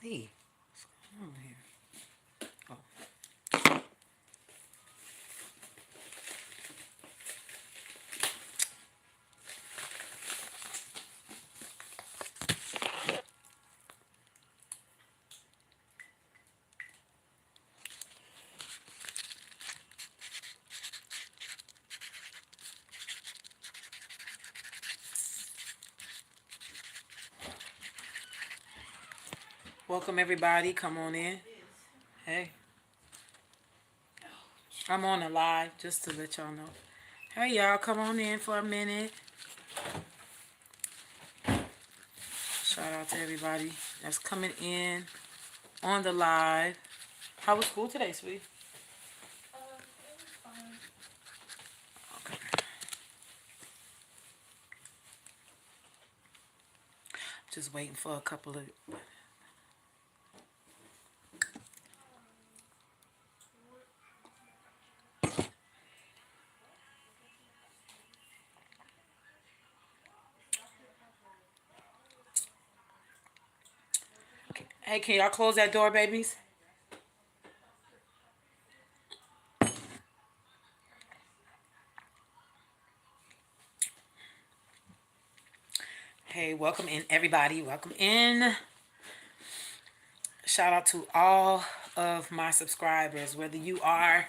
Hey, what's going on here? Oh. Welcome everybody. Come on in. Hey, I'm on a live just to let y'all know. Hey y'all, come on in for a minute. Shout out to everybody that's coming in on the live. How was school today, sweet? It was fine. Okay. Just waiting for a couple of. Hey, can y'all close that door, babies? Hey, welcome in everybody. Welcome in. Shout out to all of my subscribers, whether you're a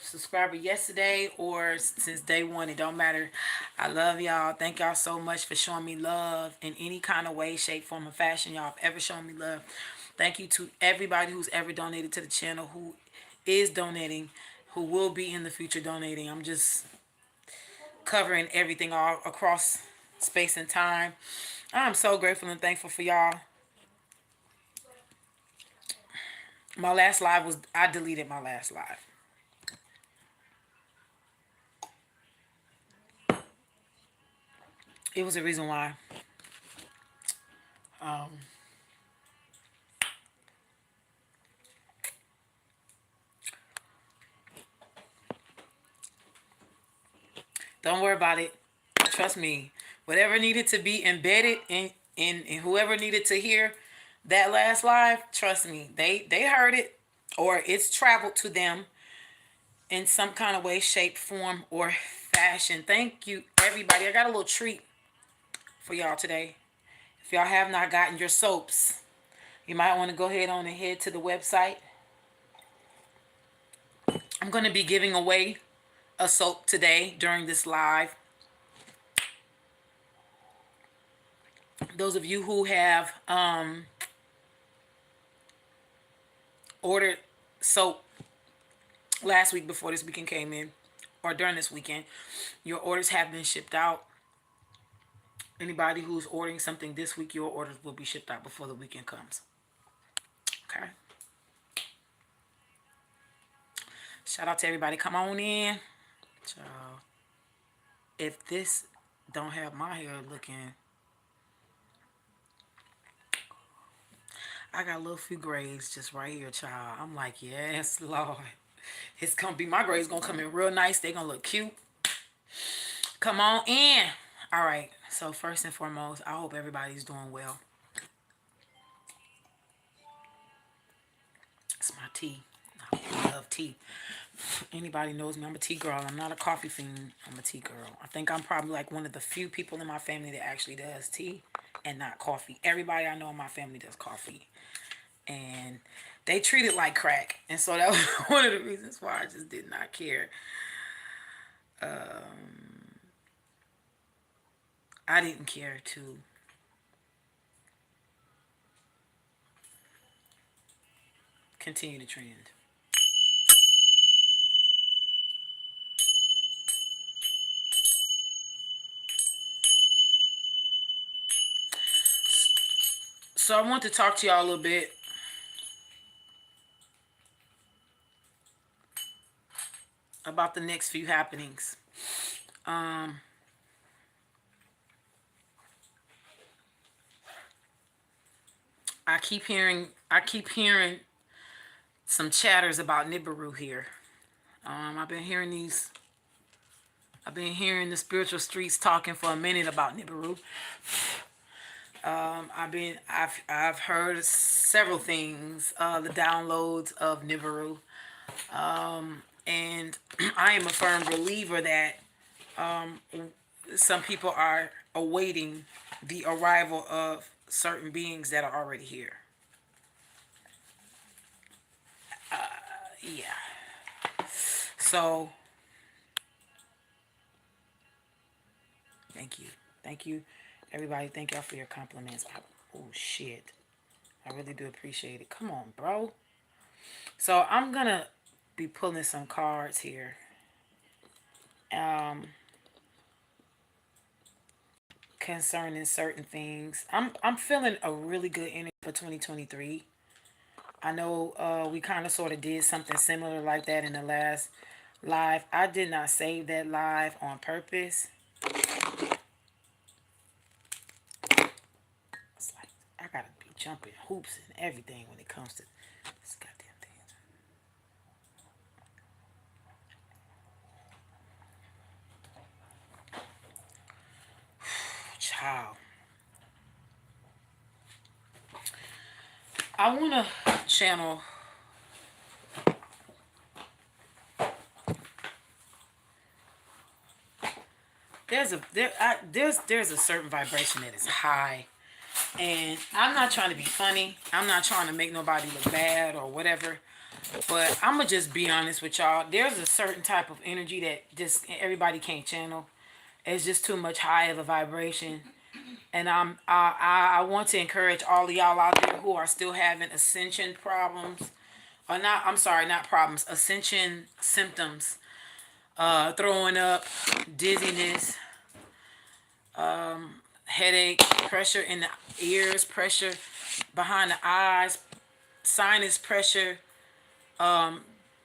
subscriber yesterday or since day one, it don't matter. I love y'all. Thank y'all so much for showing me love in any kind of way, shape, form, or fashion y'all have ever shown me love. Thank you to everybody who's ever donated to the channel, who is donating, who will be in the future donating. I'm just covering everything all across space and time. I'm so grateful and thankful for y'all. My last live was, I deleted my last live. It was a reason why. Um, don't worry about it. Trust me. Whatever needed to be embedded in whoever needed to hear that last live, trust me, they heard it, or it's traveled to them in some kind of way, shape, form, or fashion. Thank you, everybody. I got a little treat for y'all today. If y'all have not gotten your soaps, you might want to go ahead on and head to the website. I'm going to be giving away a soap today during this live. Those of you who have ordered soap last week before this weekend came in, or during this weekend, your orders have been shipped out. Anybody who's ordering something this week, your orders will be shipped out before the weekend comes. Okay. Shout out to everybody. Come on in. So, if this don't have my hair looking, I got a little few grays just right here, child. I'm like, yes, Lord. It's gonna be, my grays gonna come in real nice. They gonna look cute. Come on in. All right. So first and foremost, I hope everybody's doing well. It's my tea. I love tea. Anybody knows me, I'm a tea girl. I'm not a coffee fiend. I'm a tea girl. I think I'm probably like one of the few people in my family that actually does tea and not coffee. Everybody I know in my family does coffee. And they treat it like crack. And so that was one of the reasons why I just did not care. I didn't care to continue the trend. So I want to talk to y'all a little bit about the next few happenings. I keep hearing some chatters about Nibiru here. I've been hearing the spiritual streets talking for a minute about Nibiru. I've heard several things. The downloads of Nibiru, and I am a firm believer that some people are awaiting the arrival of certain beings that are already here. Yeah. So thank you, thank you, everybody. Thank y'all for your compliments. Oh shit, I really do appreciate it. Come on, bro. So I'm gonna be pulling some cards here. Um, Concerning certain things. I'm feeling a really good energy for 2023. I know we kind of sort of did something similar like that in the last live. I did not save that live on purpose. It's like I gotta be jumping hoops and everything when it comes to this goddamn thing. Child. I wanna channel there's a certain vibration that is high, and I'm not trying to be funny. I'm not trying to make nobody look bad or whatever, but I'm gonna just be honest with y'all. There's a certain type of energy that just everybody can't channel. It's just too much high of a vibration, and I want to encourage all of y'all out there who are still having ascension problems, or not. I'm sorry, not problems. Ascension symptoms. Throwing up, dizziness, headache, pressure in the ears, pressure behind the eyes, sinus pressure,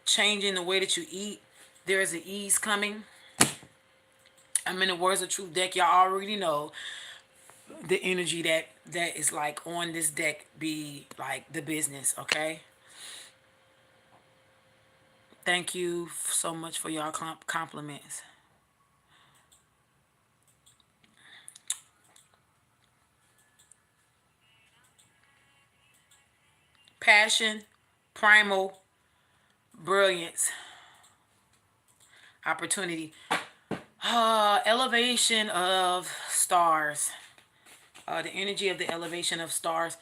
changing the way that you eat. There is an ease coming. I'm in the Words of Truth deck. Y'all already know the energy that is like on this deck be like the business, okay? Thank you so much for y'all compliments. Passion, primal, brilliance, opportunity, elevation of stars, the energy of the elevation of stars.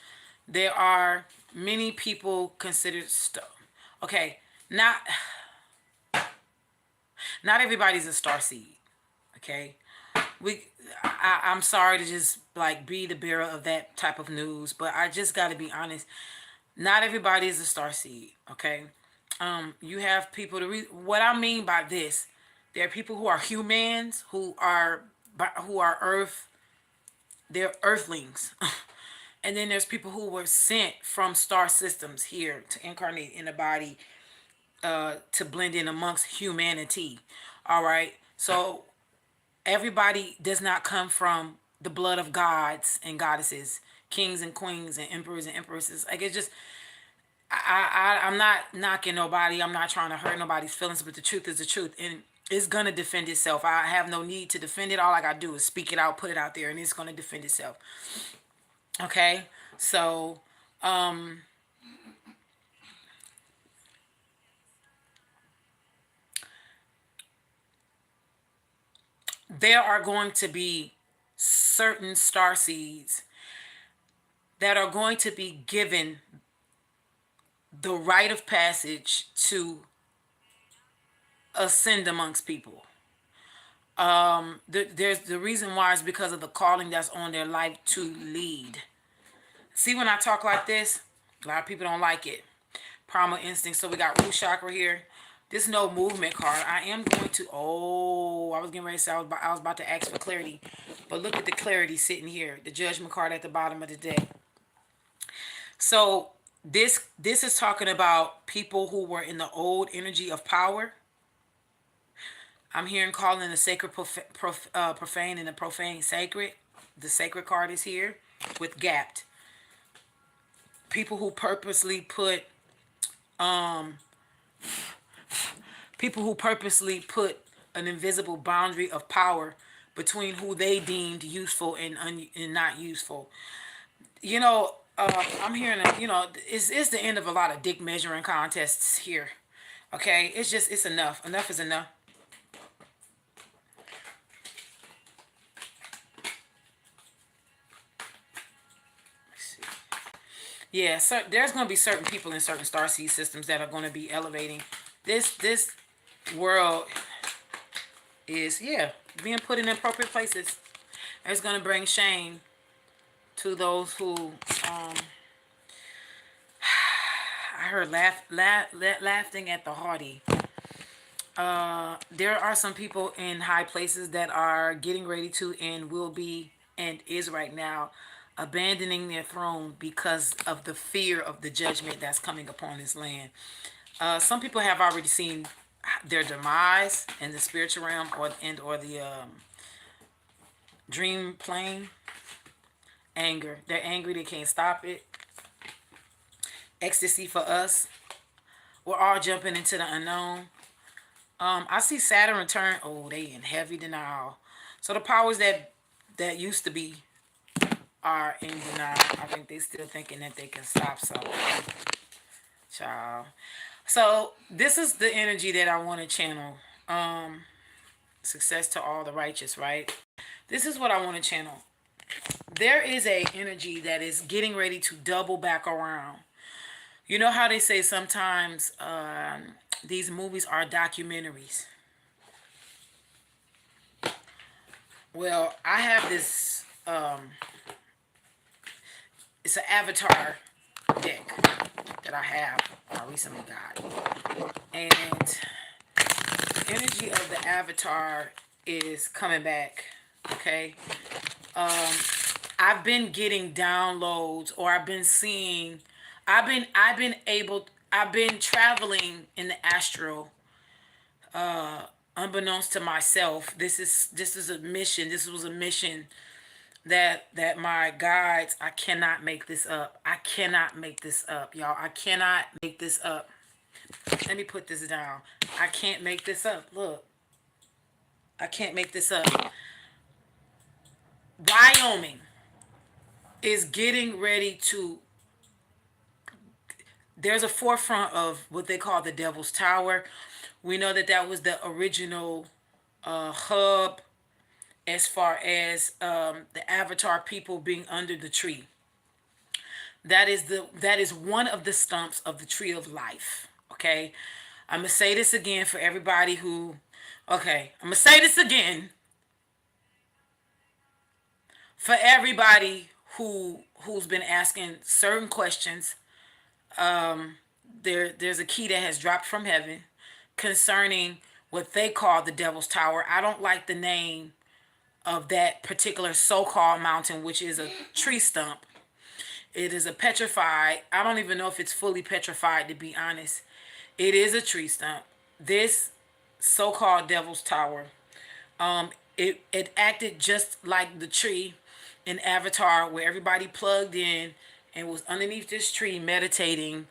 There are many people considered okay, not not everybody's a star seed. Okay, we I'm sorry to just like be the bearer of that type of news, but I just got to be honest. Not everybody is a star seed. Okay, you have people to what I mean by this. There are people who are humans who are earth. They're earthlings. And then there's people who were sent from star systems here to incarnate in a body, to blend in amongst humanity. All right. So everybody does not come from the blood of gods and goddesses, kings and queens and emperors and empresses. Like it's just I'm not knocking nobody. I'm not trying to hurt nobody's feelings, but the truth is the truth. And it's gonna defend itself. I have no need to defend it. All I gotta do is speak it out, put it out there, and it's gonna defend itself. Okay? So there are going to be certain star seeds that are going to be given the rite of passage to ascend amongst people. There's the reason why is because of the calling that's on their life to lead. See, when I talk like this, a lot of people don't like it. Primal instinct. So we got root chakra here. This no movement card. I am going to. Oh, I was getting ready to say I was about to ask for clarity, but look at the clarity sitting here. The judgment card at the bottom of the deck. So this is talking about people who were in the old energy of power. I'm hearing calling the sacred profane and the profane sacred. The sacred card is here with gapped. People who purposely put people who purposely put an invisible boundary of power between who they deemed useful and and not useful. You know, I'm hearing that, it's the end of a lot of dick measuring contests here. Okay, it's just, it's enough. Enough is enough. Let's see. Yeah, so there's going to be certain people in certain starseed systems that are going to be elevating. This world is, yeah, being put in appropriate places. It's going to bring shame to those who, I heard laughing at the haughty. There are some people in high places that are getting ready to, and will be, and is right now, abandoning their throne because of the fear of the judgment that's coming upon this land. Some people have already seen their demise in the spiritual realm, or the dream plane. Anger. They're angry. They can't stop it. Ecstasy for us. We're all jumping into the unknown. I see Saturn return. Oh, they in heavy denial. So the powers that used to be are in denial. I think they still thinking that they can stop something. Child. So this is the energy that I want to channel. Success to all the righteous, right? This is what I want to channel. There is a energy that is getting ready to double back around. You know how they say sometimes these movies are documentaries. Well, I have this. It's an avatar deck that I have. I recently got, and the energy of the avatar is coming back. Okay. I've been getting downloads, or I've been seeing. I've been traveling in the astral, unbeknownst to myself. This is a mission. This was a mission that my guides, I cannot make this up. I cannot make this up, y'all. I cannot make this up. Let me put this down. I can't make this up. Look. I can't make this up. Wyoming is getting ready to, there's a forefront of what they call the Devil's Tower. We know that that was the original hub as far as the Avatar people being under the tree. That is one of the stumps of the tree of life. Okay, I'm gonna say this again for everybody who. Okay, I'm gonna say this again for everybody who's been asking certain questions. There's a key that has dropped from heaven concerning what they call the Devil's Tower. I don't like the name of that particular so-called mountain, which is a tree stump. It is a petrified. I don't even know if it's fully petrified, to be honest. It is a tree stump. This so-called Devil's Tower. It acted just like the tree in Avatar, where everybody plugged in and was underneath this tree meditating,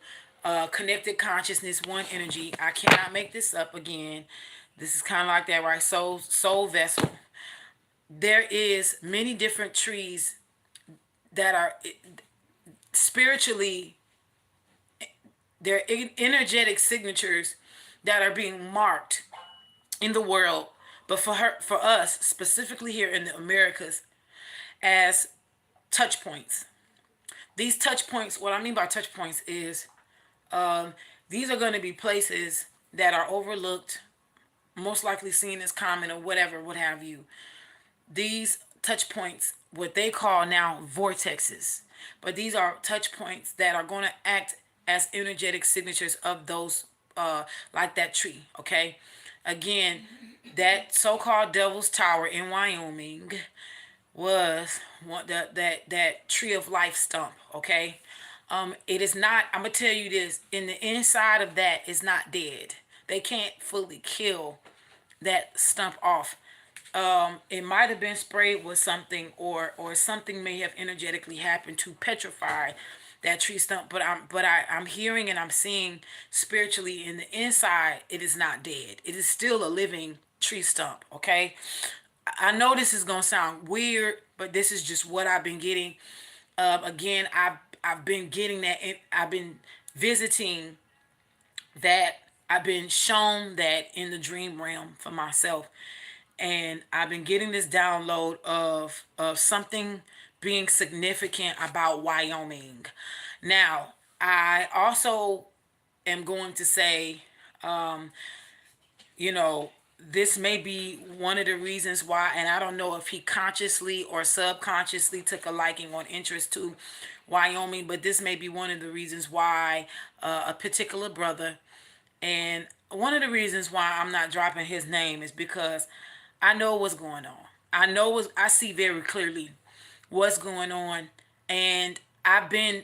connected consciousness, one energy. I cannot make this up again. This is kind of like that, right? Soul vessel. There is many different trees that are spiritually, they're energetic signatures that are being marked in the world, but for us specifically here in the Americas, as touch points. These touch points, what I mean by touch points is, these are going to be places that are overlooked, most likely seen as common or whatever, what have you. These touch points, what they call now vortexes, but these are touch points that are going to act as energetic signatures of those, like that tree. Okay, again, that so-called Devil's Tower in Wyoming was one that tree of life stump. Okay, it is not. I'm gonna tell you this: in the inside of that is not dead. They can't fully kill that stump off. It might have been sprayed with something, or something may have energetically happened to petrify that tree stump. But I'm hearing and I'm seeing spiritually in the inside, it is not dead. It is still a living tree stump. Okay. I know this is gonna sound weird, but this is just what I've been getting. Again, I've been getting that. I've been visiting that. I've been shown that in the dream realm for myself, and I've been getting this download of something being significant about Wyoming. Now, I also am going to say, you know, this may be one of the reasons why, and I don't know if he consciously or subconsciously took a liking or interest to Wyoming, but this may be one of the reasons why a particular brother, and one of the reasons why I'm not dropping his name is because I know what's going on. I see very clearly what's going on, and I've been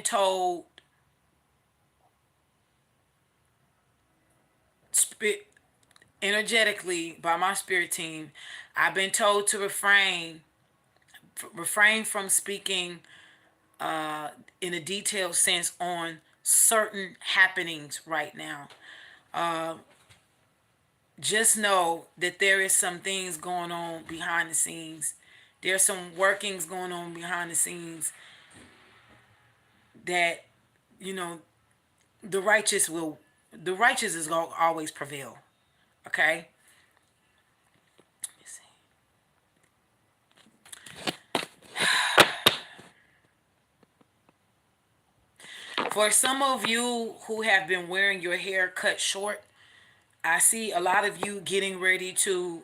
told sp- energetically by my spirit team. I've been told to refrain from speaking in a detailed sense on certain happenings right now. Just know that there is some things going on behind the scenes. There's some workings going on behind the scenes that, you know, the righteous will the righteous is going to always prevail. Okay? Let me see. For some of you who have been wearing your hair cut short, I see a lot of you getting ready to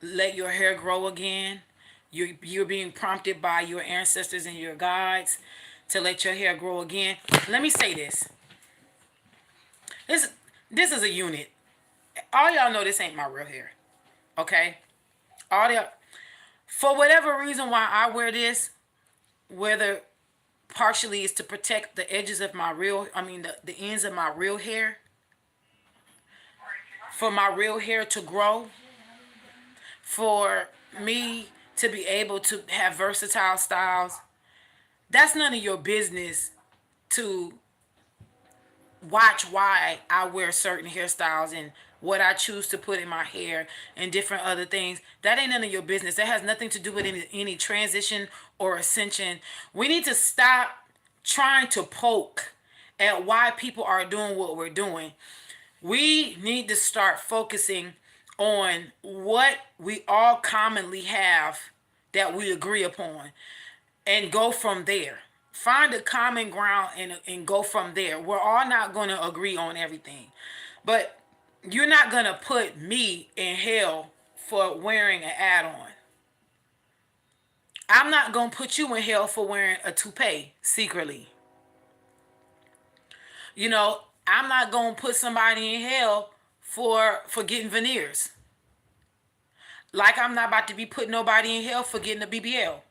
let your hair grow again. You're being prompted by your ancestors and your guides to let your hair grow again. Let me say this. This this is a unit. All y'all know this ain't my real hair. Okay? All the For whatever reason why I wear this, whether partially is to protect the edges of my real the ends of my real hair, for my real hair to grow, for me to be able to have versatile styles. That's none of your business to watch why I wear certain hairstyles and what I choose to put in my hair and different other things. That ain't none of your business. That has nothing to do with any transition or ascension. We need to stop trying to poke at why people are doing what we're doing. We need to start focusing on what we all commonly have that we agree upon and go from there. Find a common ground and go from there. We're all not going to agree on everything. But you're not going to put me in hell for wearing an add on. I'm not going to put you in hell for wearing a toupee secretly. You know, I'm not going to put somebody in hell for getting veneers. Like I'm not about to be putting nobody in hell for getting a BBL.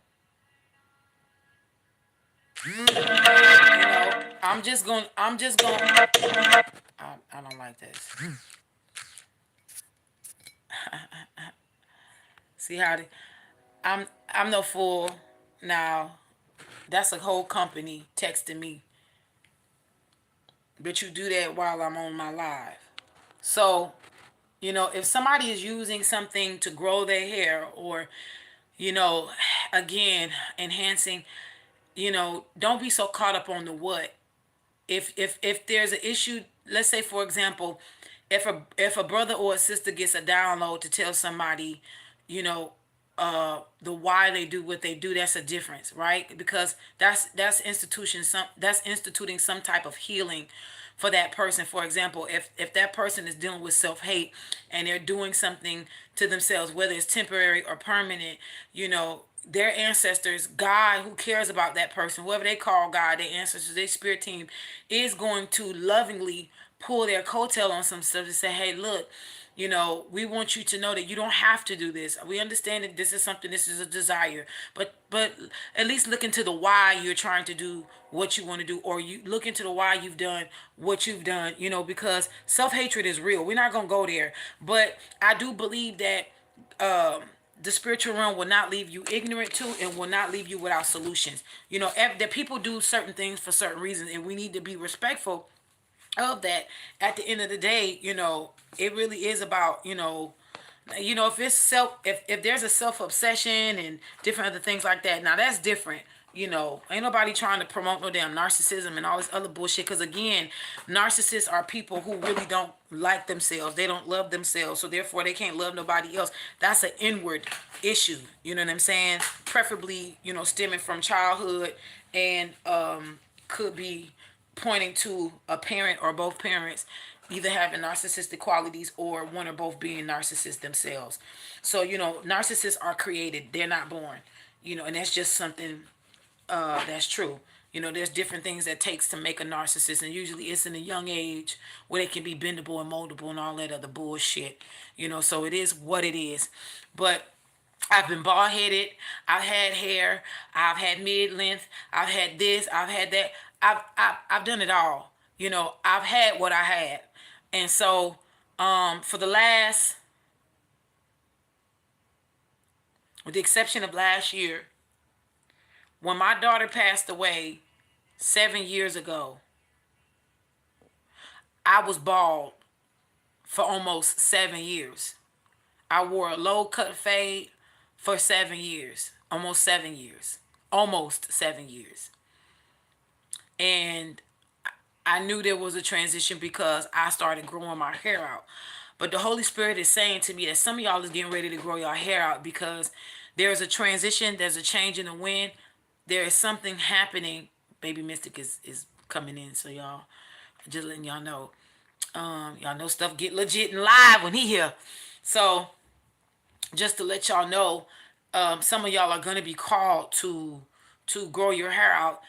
I'm just going I don't like this. See how they, I'm no fool. Now, that's a whole company texting me. But you do that while I'm on my live. So, if somebody is using something to grow their hair or, you know, again, enhancing, don't be so caught up on the what. If there's an issue, let's say for example, if a brother or a sister gets a download to tell somebody, you know, the why they do what they do, that's a difference, right? Because that's instituting some type of healing for that person. For example, if that person is dealing with self-hate and they're doing something to themselves, whether it's temporary or permanent, their ancestors, God, who cares about that person, whoever they call God, their ancestors, their spirit team, is going to lovingly pull their coattail on some stuff to say, hey, look, we want you to know that you don't have to do this. We understand that this is a desire, but at least look into the why you're trying to do what you want to do, or you look into the why you've done what you've done, because self-hatred is real. We're not going to go there, but I do believe that the spiritual realm will not leave you ignorant to and will not leave you without solutions. That people do certain things for certain reasons, and we need to be respectful of that. At the end of the day, it really is about, You know, if it's if there's a self obsession and different other things like that, now that's different. You know, ain't nobody trying to promote no damn narcissism and all this other bullshit. Because again, narcissists are people who really don't like themselves. They don't love themselves, so therefore they can't love nobody else. That's an inward issue. You know what I'm saying? Preferably, you know, stemming from childhood, and could be pointing to a parent or both parents either having narcissistic qualities or one or both being narcissists themselves. So, you know, narcissists are created, they're not born. You know, and that's just something that's true. You know, there's different things that takes to make a narcissist, and usually it's in a young age where they can be bendable and moldable and all that other bullshit. You know, so it is what it is. But I've been bald headed. I've had hair. I've had mid length. I've had this. I've had that. I've done it all. You know, I've had what I had, and so for the last, with the exception of last year, when my daughter passed away 7 years ago, I was bald for almost 7 years. I wore a low cut fade for 7 years, almost 7 years, almost 7 years. And I knew there was a transition because I started growing my hair out. But the Holy Spirit is saying to me that some of y'all is getting ready to grow your hair out because there's a transition, there's a change in the wind, there is something happening. Baby Mystic is coming in, so y'all, just letting y'all know. Y'all know stuff get legit and live when he here. So just to let y'all know, some of y'all are going to be called to grow your hair out.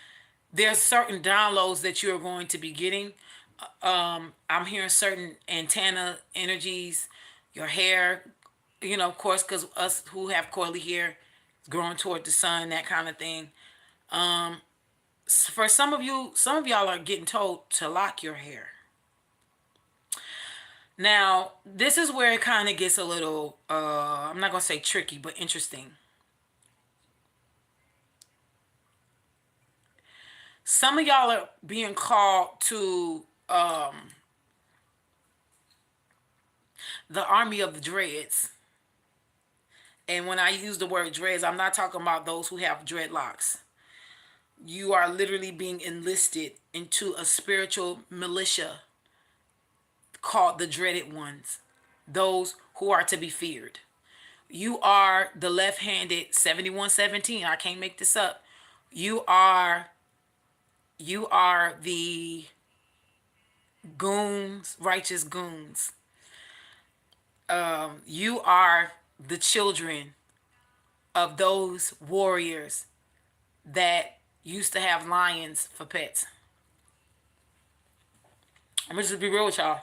There's certain downloads that you're going to be getting. I'm hearing certain antenna energies, your hair, you know, of course, because us who have coily hair, growing toward the sun, that kind of thing. For some of you, some of y'all are getting told to lock your hair. Now, this is where it kind of gets a little, I'm not going to say tricky, but interesting. Some of y'all are being called to the army of the dreads. And when I use the word dreads, I'm not talking about those who have dreadlocks. You are literally being enlisted into a spiritual militia called the dreaded ones, those who are to be feared. You are the left-handed 7117. I can't make this up. You are the goons, righteous goons. You are the children of those warriors that used to have lions for pets. I'm gonna just be real with y'all.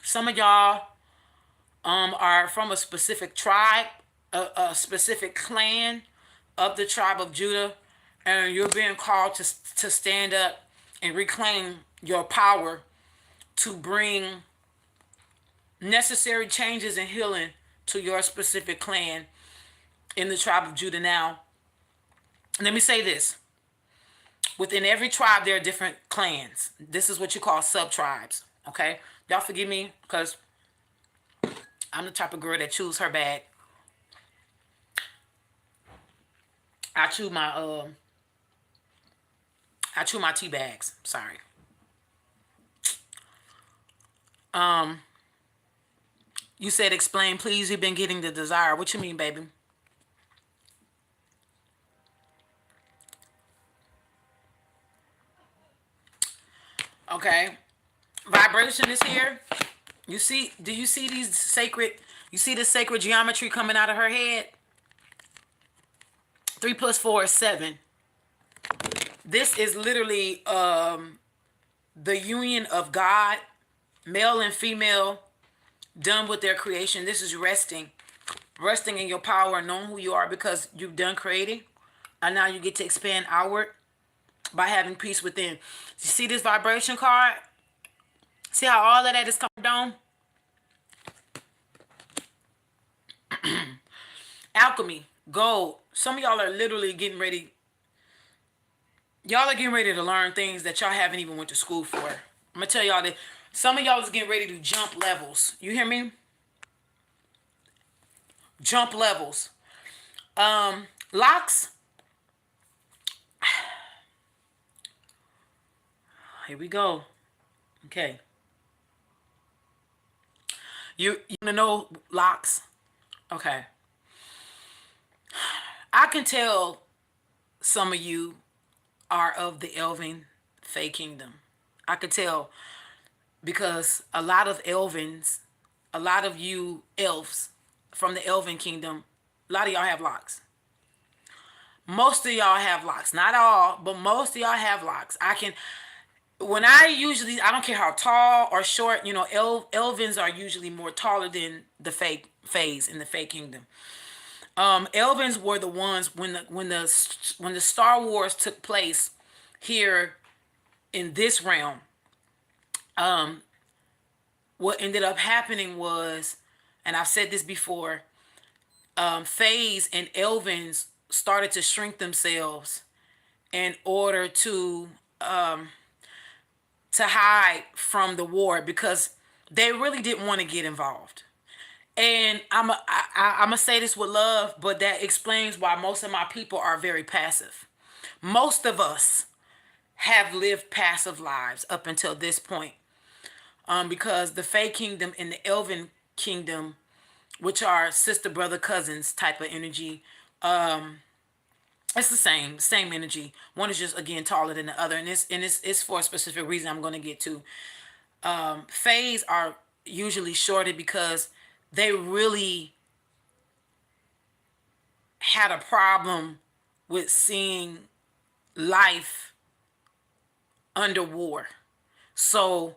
Some of y'all are from a specific tribe, a specific clan of the tribe of Judah, and you're being called to stand up and reclaim your power to bring necessary changes and healing to your specific clan in the tribe of Judah. Now, let me say this. Within every tribe, there are different clans. This is what you call sub-tribes, okay? Y'all forgive me because I'm the type of girl that chews her bag. I chew my tea bags. Sorry. You said explain, please. You've been getting the desire. What you mean, baby? Okay. Vibration is here. You see, do you see these sacred, you see the sacred geometry coming out of her head? 3 plus 4 is 7. This is literally the union of God, male and female, done with their creation. This is resting in your power and knowing who you are because you've done creating, and now you get to expand outward by having peace within. You see this vibration card? See how all of that is coming down? Alchemy, gold. Some of y'all are literally getting ready. Y'all are getting ready to learn things that y'all haven't even went to school for. I'm gonna tell y'all that Some of y'all is getting ready to jump levels. You hear me? Jump levels. Locks. Here we go. Okay. You wanna know locks? Okay. I can tell some of you are of the Elven Faye kingdom. I could tell because a lot of Elvens, a lot of you elves from the Elven kingdom, a lot of y'all have locks. Most of y'all have locks. Not all, but most of y'all have locks. I don't care how tall or short, Elvens are usually more taller than the Fays in the Fae kingdom. Elvens were the ones when the Star Wars took place here in this realm. What ended up happening was, and I've said this before, Fays and Elvens started to shrink themselves in order to hide from the war because they really didn't want to get involved. And I'm gonna say this with love, but that explains why most of my people are very passive. Most of us have lived passive lives up until this point, because the Fae Kingdom and the Elven Kingdom, which are sister, brother, cousins type of energy, it's the same energy. One is just again taller than the other, and it's for a specific reason I'm going to get to. Fays are usually shorted because they really had a problem with seeing life under war. So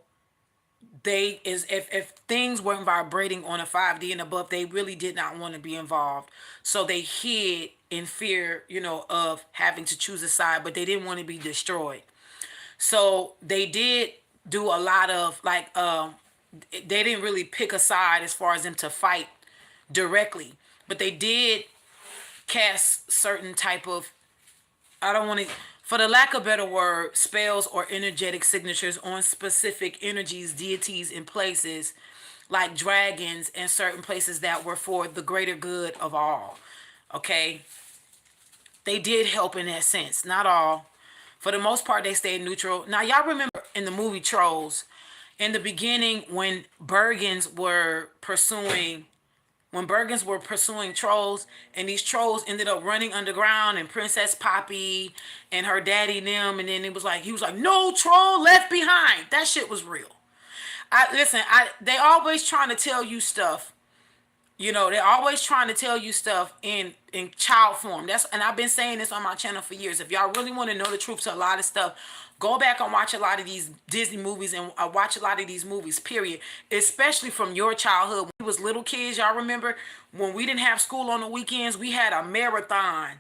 they is if things weren't vibrating on a 5D and above, they really did not want to be involved. So they hid in fear, of having to choose a side, but they didn't want to be destroyed. So they did do a lot of they didn't really pick a side as far as them to fight directly, but they did cast certain type of, I don't want to, for the lack of a better word, spells or energetic signatures on specific energies, deities, and places like dragons and certain places that were for the greater good of all. Okay? They did help in that sense. Not all. For the most part, they stayed neutral. Now, y'all remember in the movie Trolls, in the beginning when Bergens were pursuing trolls, and these trolls ended up running underground, and Princess Poppy and her daddy and them, and then he was like, no troll left behind. That shit was real. They always trying to tell you stuff. They're always trying to tell you stuff in child form. And I've been saying this on my channel for years. If y'all really want to know the truth to a lot of stuff, go back and watch a lot of these Disney movies and watch a lot of these movies, period. Especially from your childhood. When we was little kids, y'all remember when we didn't have school on the weekends, we had a marathon.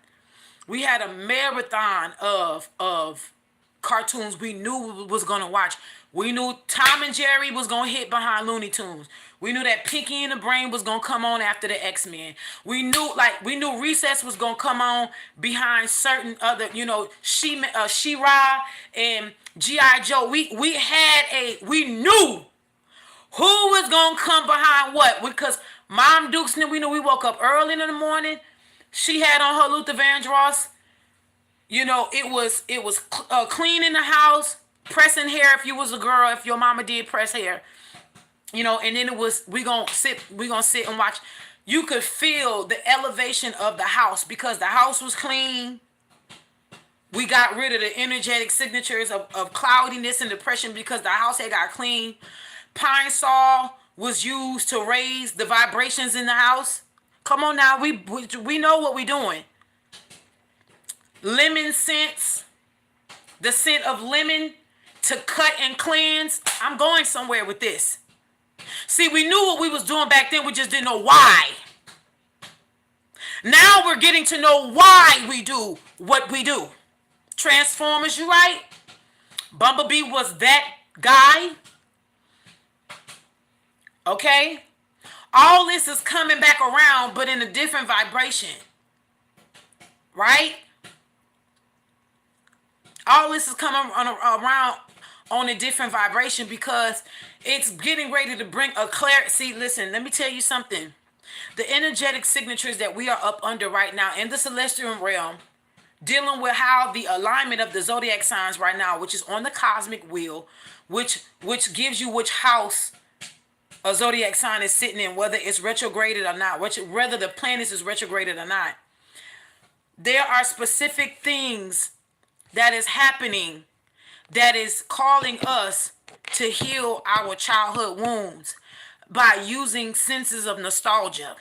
We had a marathon of cartoons we knew we was gonna watch. We knew Tom and Jerry was gonna hit behind Looney Tunes. We knew that Pinky and the Brain was gonna come on after the X-Men. We knew Recess was gonna come on behind certain other, She-Ra and G.I. Joe. We knew who was gonna come behind what, because Mom Dukes knew. We knew. We woke up early in the morning. She had on her Luther Vandross. It was cleaning the house, pressing hair if you was a girl, if your mama did press hair. And then it was we gonna sit and watch. You could feel the elevation of the house because the house was clean. We got rid of the energetic signatures of cloudiness and depression because the house had got clean. Pine saw was used to raise the vibrations in the house. Come on now, we know what we're doing. Lemon scents, the scent of lemon to cut and cleanse. I'm going somewhere with this. See, we knew what we was doing back then. We just didn't know why. Now we're getting to know why we do what we do. Transformers, you right? Bumblebee was that guy. Okay? All this is coming back around, but in a different vibration. Right? All this is coming around on a different vibration because it's getting ready to bring a clarity. See, listen, let me tell you something. The energetic signatures that we are up under right now in the celestial realm, dealing with how the alignment of the zodiac signs right now, which is on the cosmic wheel, which gives you which house a zodiac sign is sitting in, whether it's retrograded or not, whether the planet is retrograded or not. There are specific things that is happening that is calling us to heal our childhood wounds by using senses of nostalgia.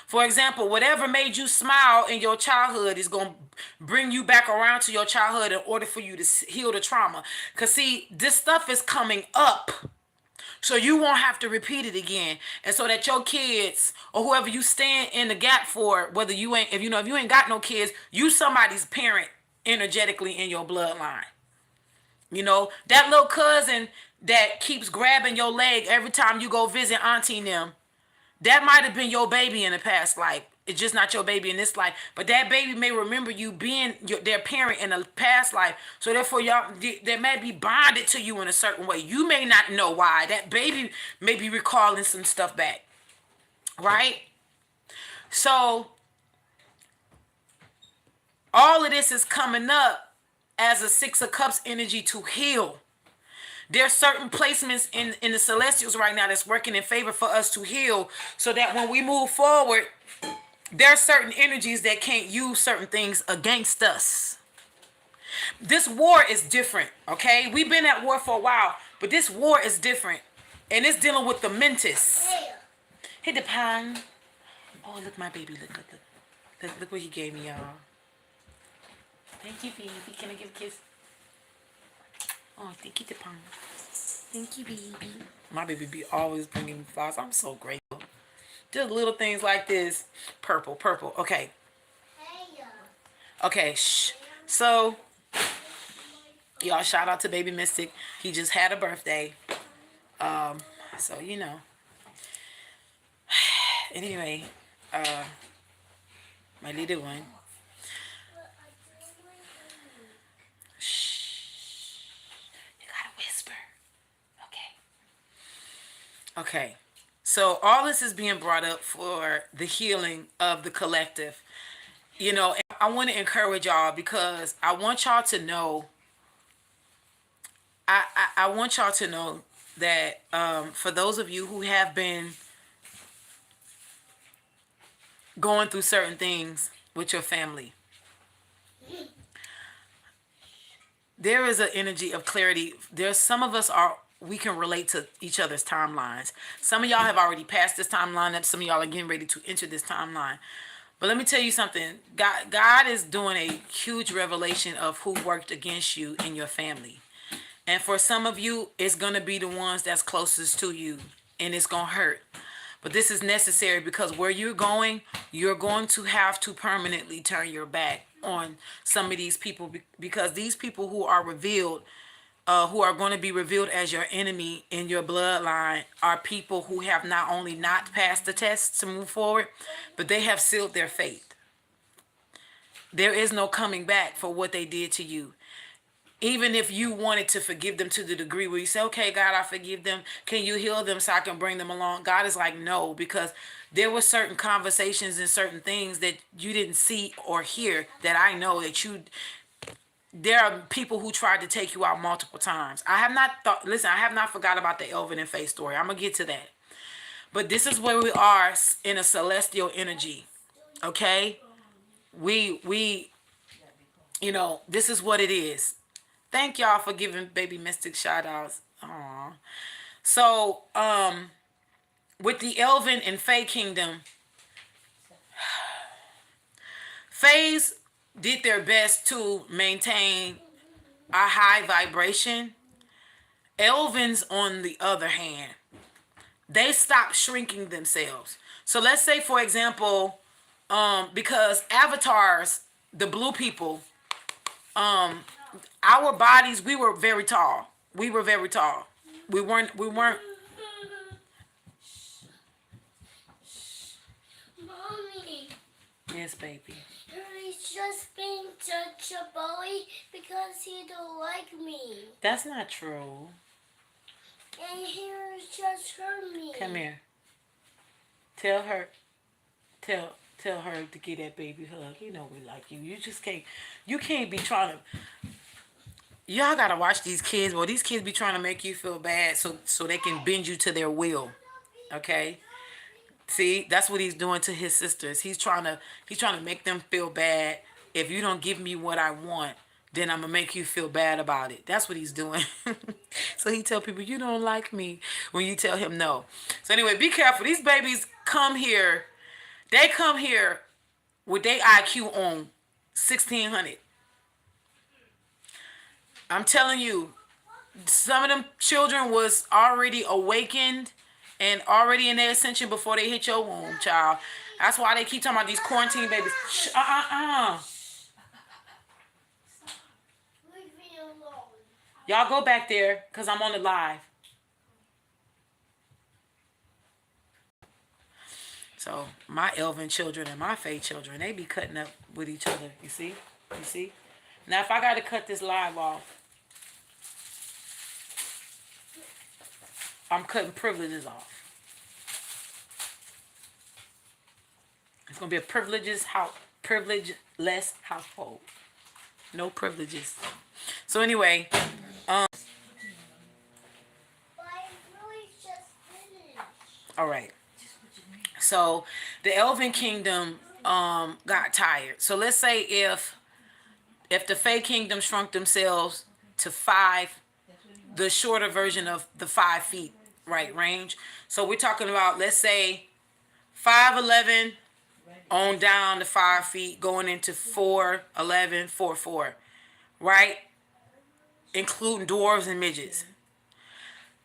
For example, whatever made you smile in your childhood is going to bring you back around to your childhood in order for you to heal the trauma. Because see, this stuff is coming up. So you won't have to repeat it again. And so that your kids or whoever you stand in the gap for, whether you ain't, if you ain't got no kids, you somebody's parent energetically in your bloodline. That little cousin that keeps grabbing your leg every time you go visit auntie and them, that might have been your baby in the past life. It's just not your baby in this life. But that baby may remember you being their parent in a past life. So therefore, y'all, they may be bonded to you in a certain way. You may not know why. That baby may be recalling some stuff back. Right? So, all of this is coming up as a Six of Cups energy to heal. There's certain placements in the celestials right now that's working in favor for us to heal so that when we move forward, there are certain energies that can't use certain things against us. This war is different, okay? We've been at war for a while, but this war is different. And it's dealing with the mentis. Hit the pan. Oh, look, my baby. Look what he gave me, y'all. Thank you, baby. Can I give a kiss? Oh, thank you, Depon. Thank you, baby. My baby be always bringing me flowers. I'm so grateful. Just little things like this. Purple. Okay. Okay, shh. So, y'all, shout out to Baby Mystic. He just had a birthday. So, Anyway, my little one. Okay, so all this is being brought up for the healing of the collective. I want to encourage y'all because I want y'all to know, I want y'all to know that for those of you who have been going through certain things with your family, there is an energy of clarity. There's some of us we can relate to each other's timelines. Some of y'all have already passed this timeline up. Some of y'all are getting ready to enter this timeline. But let me tell you something. God is doing a huge revelation of who worked against you in your family. And for some of you, it's going to be the ones that's closest to you. And it's going to hurt. But this is necessary because where you're going to have to permanently turn your back on some of these people. Because these people who are revealed, who are going to be revealed as your enemy in your bloodline, are people who have not only not passed the test to move forward, but they have sealed their fate. There is no coming back for what they did to you. Even if you wanted to forgive them to the degree where you say, okay, God, I forgive them. Can you heal them so I can bring them along? God is like, no, because there were certain conversations and certain things that you didn't see or hear that I know that there are people who tried to take you out multiple times. I have not forgot about the Elven and Faye story. I'm going to get to that. But this is where we are in a celestial energy. Okay? We this is what it is. Thank y'all for giving Baby Mystic shout outs. Aww. So, with the Elven and Faye kingdom, Fays did their best to maintain a high vibration. Elvins, on the other hand, they stopped shrinking themselves. So let's say, for example, because avatars, the blue people, our bodies, we were very tall. We weren't. Mommy. Yes, baby. Hurry he's just being such a bully because he don't like me. That's not true. And he was just hurt me. Come here. Tell her to get that baby hug. You know we like you. You can't be trying to. Y'all gotta watch these kids. Well, these kids be trying to make you feel bad so they can bend you to their will. Okay? See, that's what he's doing to his sisters. He's trying to make them feel bad. If you don't give me what I want, then I'm gonna make you feel bad about it. That's what he's doing. So he tell people you don't like me when you tell him no. So anyway, be careful. These babies come here. They come here with their IQ on 1600. I'm telling you, some of them children was already awakened and already in their ascension before they hit your womb, child. That's why they keep talking about these quarantine babies. Leave me alone. Y'all go back there because I'm on the live. So my Elven children and my Faye children, they be cutting up with each other. You see? You see? Now if I got to cut this live off, I'm cutting privileges off. It's gonna be a privilegeless household. No privileges. So anyway, But I really just finished. all right. So the Elven Kingdom got tired. So let's say if the Fae Kingdom shrunk themselves to 5, the shorter version of the 5 feet, right, range. So we're talking about, let's say 5'11" on down to 5 feet, going into 4'11", 4'4", right? Including dwarves and midgets.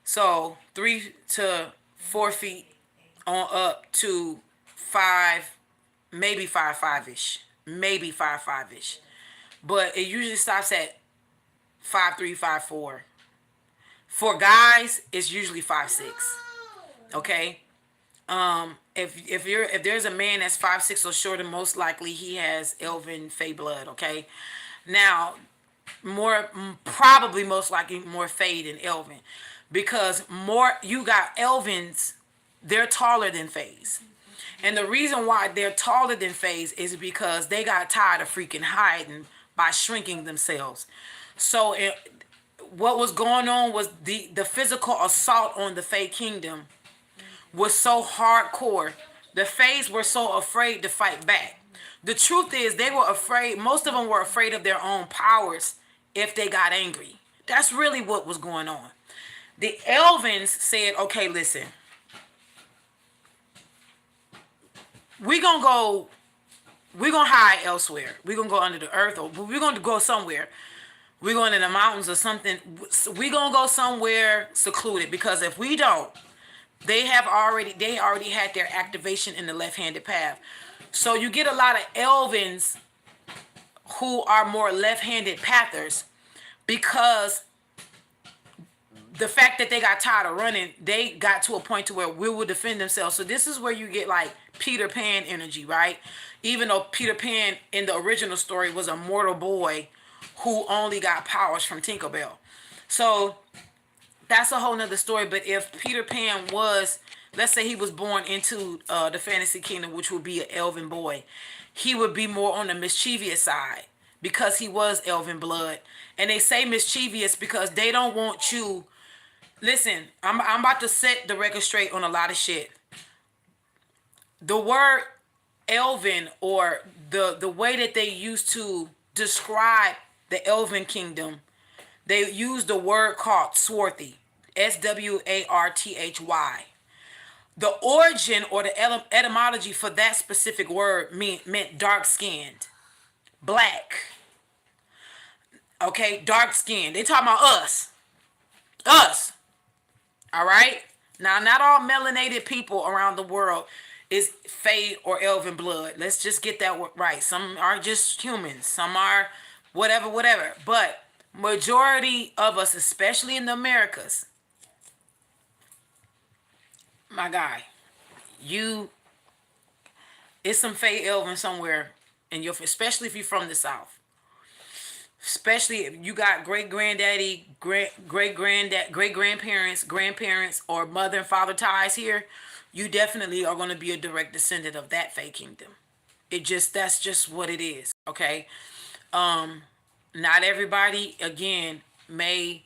So 3 to 4 feet on up to 5, maybe 5'5"-ish, maybe 5'5"-ish. But it usually stops at 5'3", 5'4". For guys, it's usually 5'6". Okay. If there's a man that's 5'6" or shorter, most likely he has Elven Fae blood. Okay. Now, probably most likely more Fae than Elven, because you got Elvens, they're taller than Faes. And the reason why they're taller than Faes is because they got tired of freaking hiding by shrinking themselves. So what was going on was the physical assault on the Fae Kingdom was so hardcore. The Faes were so afraid to fight back. The truth is they were afraid. Most of them were afraid of their own powers if they got angry. That's really what was going on. The Elvens said, okay, listen. We're going to hide elsewhere. We're going to go under the earth, or we're going to go somewhere. We're going in the mountains or something. We're going to go somewhere secluded, because if we don't, they already had their activation in the left-handed path. So you get a lot of Elvens who are more left-handed pathers, because the fact that they got tired of running, they got to a point to where we will defend themselves. So this is where you get like Peter Pan energy, right? Even though Peter Pan in the original story was a mortal boy who only got powers from Tinkerbell. So that's a whole nother story. But if Peter Pan was, let's say he was born into the fantasy kingdom, which would be an elven boy, he would be more on the mischievous side because he was elven blood. And they say mischievous because they don't want you. Listen, I'm about to set the record straight on a lot of shit. The word elven, or the way that they used to describe the elven kingdom, they used the word called swarthy. Swarthy. The origin or the etymology for that specific word meant dark-skinned, black. Okay, dark-skinned. They talking about us. Us. All right? Now, not all melanated people around the world is Fae or Elven blood. Let's just get that right. Some are just humans. Some are whatever. But majority of us, especially in the Americas, my guy, it's some Fae Elven somewhere and especially if you're from the South. Especially if you got great granddaddy, great granddad, great grandparents, grandparents, or mother and father ties here, you definitely are going to be a direct descendant of that Fae kingdom. That's just what it is. Okay. Not everybody again may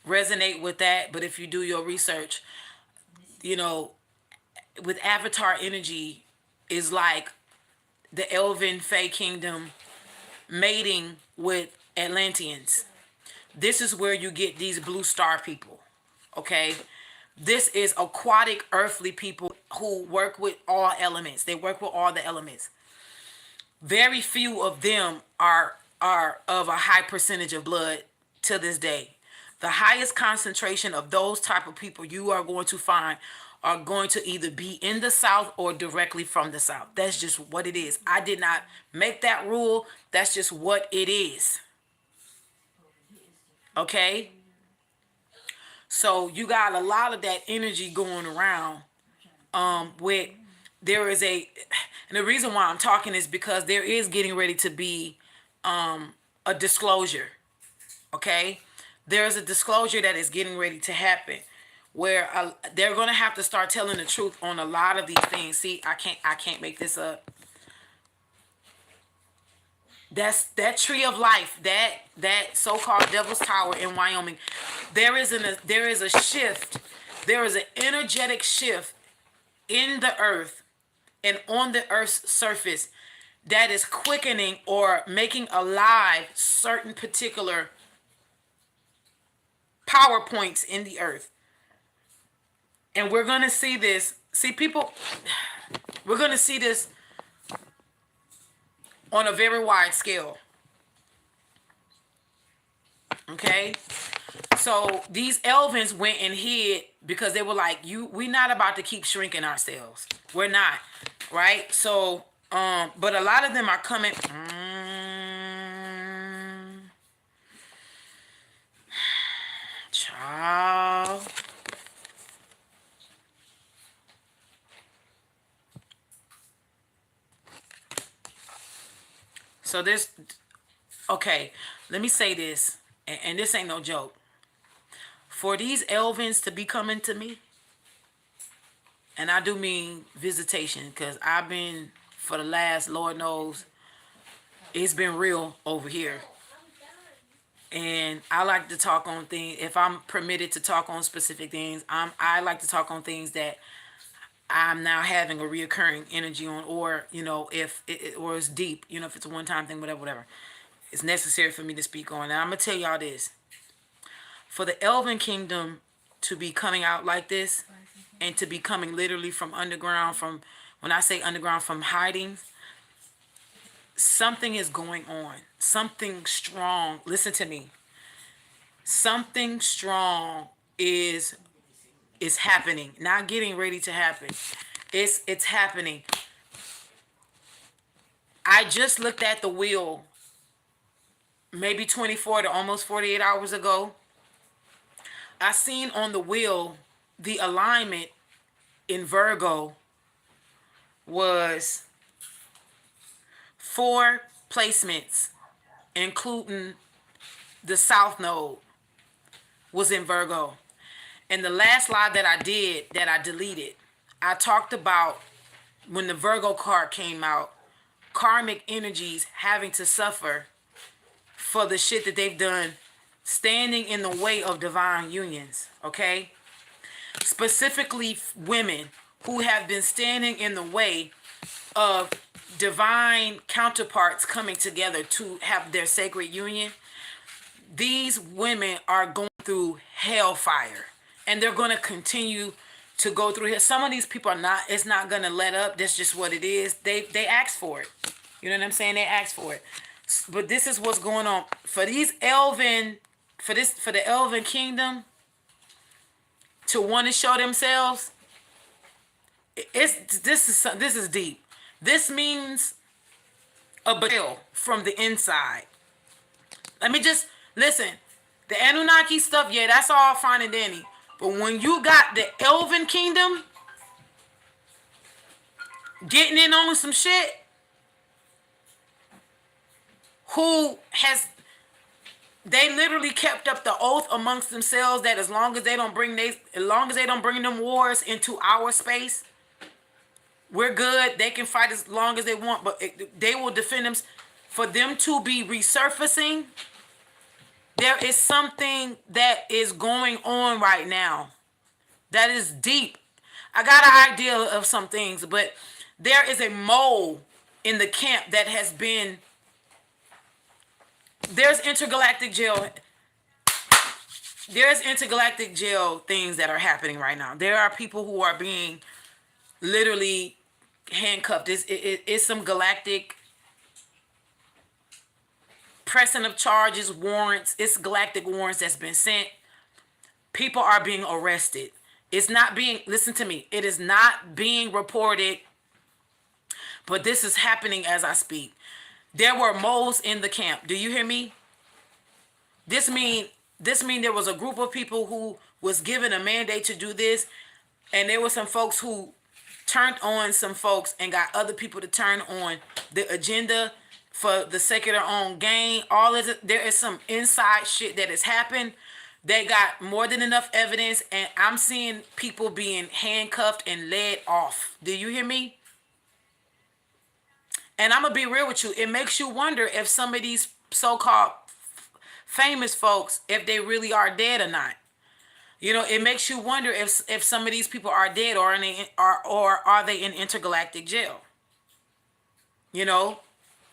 resonate with that, but if you do your research, you know, with Avatar energy is like the Elven Fae kingdom mating with Atlanteans. This is where you get these blue star people. Okay? This is aquatic earthly people who work with all elements. They work with all the elements. Very few of them are of a high percentage of blood to this day. The highest concentration of those type of people you are going to find are going to either be in the South or directly from the South. That's just what it is. I did not make that rule. That's just what it is. Okay? So you got a lot of that energy going around with there is and the reason why I'm talking is because there is getting ready to be a disclosure. Okay? There's a disclosure that is getting ready to happen where they're going to have to start telling the truth on a lot of these things. See, I can't make this up. That's that tree of life, that so-called Devil's Tower in Wyoming. There is a shift. There is an energetic shift in the earth and on the earth's surface that is quickening or making alive certain particular power points in the earth. And we're going to see this. See, people, we're going to see this on a very wide scale. Okay? So these Elvins went and hid because they were like, we're not about to keep shrinking ourselves. We're not. Right? So, but a lot of them are coming. Child. So this, okay, let me say this, and this ain't no joke. For these Elvins to be coming to me, and I do mean visitation, because I've been, for the last, Lord knows, it's been real over here. And I like to talk on things, if I'm permitted to talk on specific things, I like to talk on things that I'm now having a reoccurring energy on, or, if it, or it's deep, if it's a one-time thing, whatever. It's necessary for me to speak on. Now, I'm going to tell y'all this. For the Elven Kingdom to be coming out like this, and to be coming literally from underground, when I say underground, from hiding, something is going on. Something strong. Listen to me. Something strong is happening. Not getting ready to happen. It's happening. I just looked at the wheel maybe 24 to almost 48 hours ago. I seen on the wheel the alignment in Virgo was 4 placements, including the South Node, was in Virgo. And the last live that I did, that I deleted, I talked about when the Virgo card came out, karmic energies having to suffer for the shit that they've done, standing in the way of divine unions, okay? Specifically women who have been standing in the way of divine counterparts coming together to have their sacred union. These women are going through hellfire, and they're going to continue to go through here. Some of these people are not, it's not going to let up. That's just what it is. They asked for it. You know what I'm saying? They asked for it. But this is what's going on. For these Elven, for the Elven Kingdom to want to show themselves, this is deep. This means a betrayal from the inside. Let me just listen. The Anunnaki stuff, yeah, that's all fine and dandy. But when you got the Elven Kingdom getting in on some shit, who has, they literally kept up the oath amongst themselves that as long as they don't bring them wars into our space, we're good. They can fight as long as they want, but they will defend them. For them to be resurfacing, there is something that is going on right now that is deep. I got an idea of some things, but there is a mole in the camp that has been, there's intergalactic jail. There's intergalactic jail things that are happening right now. There are people who are being literally handcuffed. It's some galactic pressing of charges, warrants. It's galactic warrants that's been sent. People are being arrested. It's not being, listen to me, it is not being reported, but this is happening as I speak. There were moles in the camp. Do you hear me? This mean there was a group of people who was given a mandate to do this, and there were some folks who turned on some folks and got other people to turn on the agenda for the sake of their own gain. All of it, there is some inside shit that has happened. They got more than enough evidence, and I'm seeing people being handcuffed and led off. Do you hear me? And I'm gonna be real with you. It makes you wonder if some of these so-called famous folks, if they really are dead or not. You know, it makes you wonder if some of these people are dead, or are they in intergalactic jail. You know,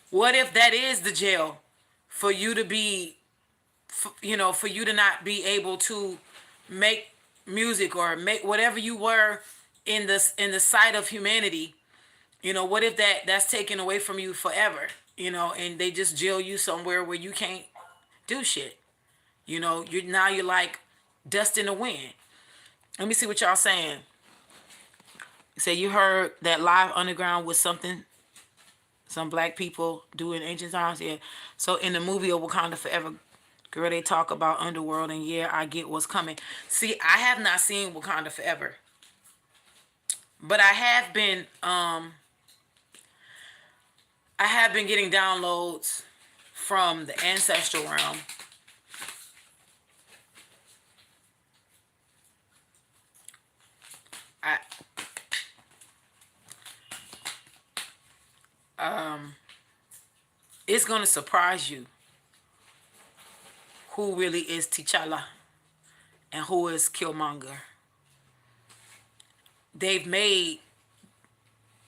what if that is the jail for you to be, for you to not be able to make music or make whatever you were in the sight of humanity. You know, what if that's taken away from you forever? You know, and they just jail you somewhere where you can't do shit. You know, you're like dust in the wind. Let me see what y'all saying. Say you heard that live underground was something some black people do in ancient times. Yeah. So in the movie of Wakanda Forever, girl, they talk about underworld, and yeah, I get what's coming. See, I have not seen Wakanda Forever, but I have been getting downloads from the Ancestral realm. It's gonna surprise you who really is T'Challa and who is Killmonger. They've made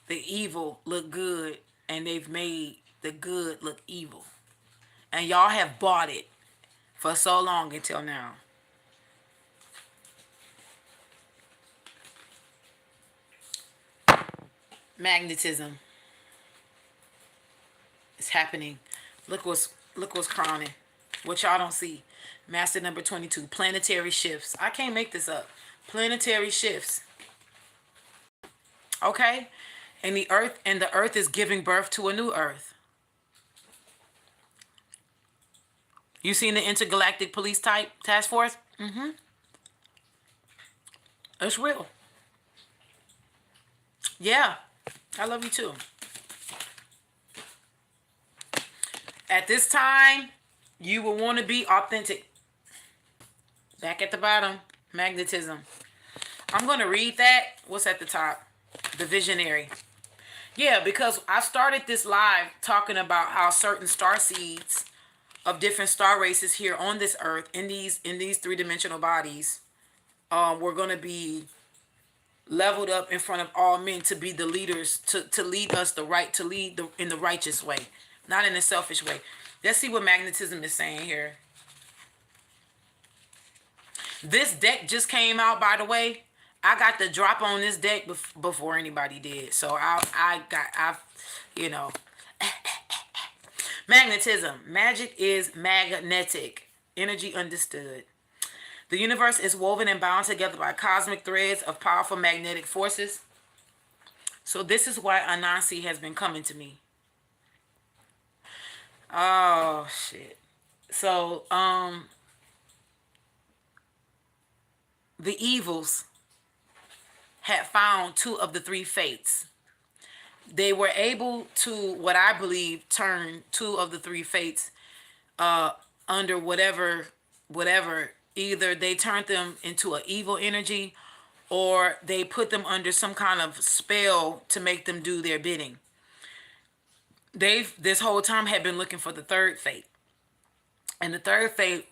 the evil look good, and they've made the good look evil. And y'all have bought it for so long until now. Magnetism. It's happening. Look what's crowning. What y'all don't see. Master number 22. Planetary shifts. I can't make this up. Planetary shifts. Okay? And the earth is giving birth to a new earth. You seen the intergalactic police type task force? Mm-hmm. It's real. Yeah. I love you too. At this time, you will want to be authentic. Back at the bottom, magnetism. I'm going to read that. What's at the top? The visionary. Yeah, because I started this live talking about how certain star seeds of different star races here on this earth, in these three-dimensional bodies, were going to be leveled up in front of all men to be the leaders, to lead us to lead in the righteous way, not in a selfish way. Let's see what magnetism is saying here. This deck just came out, by the way. I got the drop on this deck before anybody did. So I've magnetism. Magic is magnetic. Energy understood. The universe is woven and bound together by cosmic threads of powerful magnetic forces. So this is why Anansi has been coming to me. Oh, shit. So, the evils had found two of the three fates. they were able to, what I believe, turn two of the three fates under whatever. Either they turned them into an evil energy, or they put them under some kind of spell to make them do their bidding. They've this whole time had been looking for the third fate, and the third fate,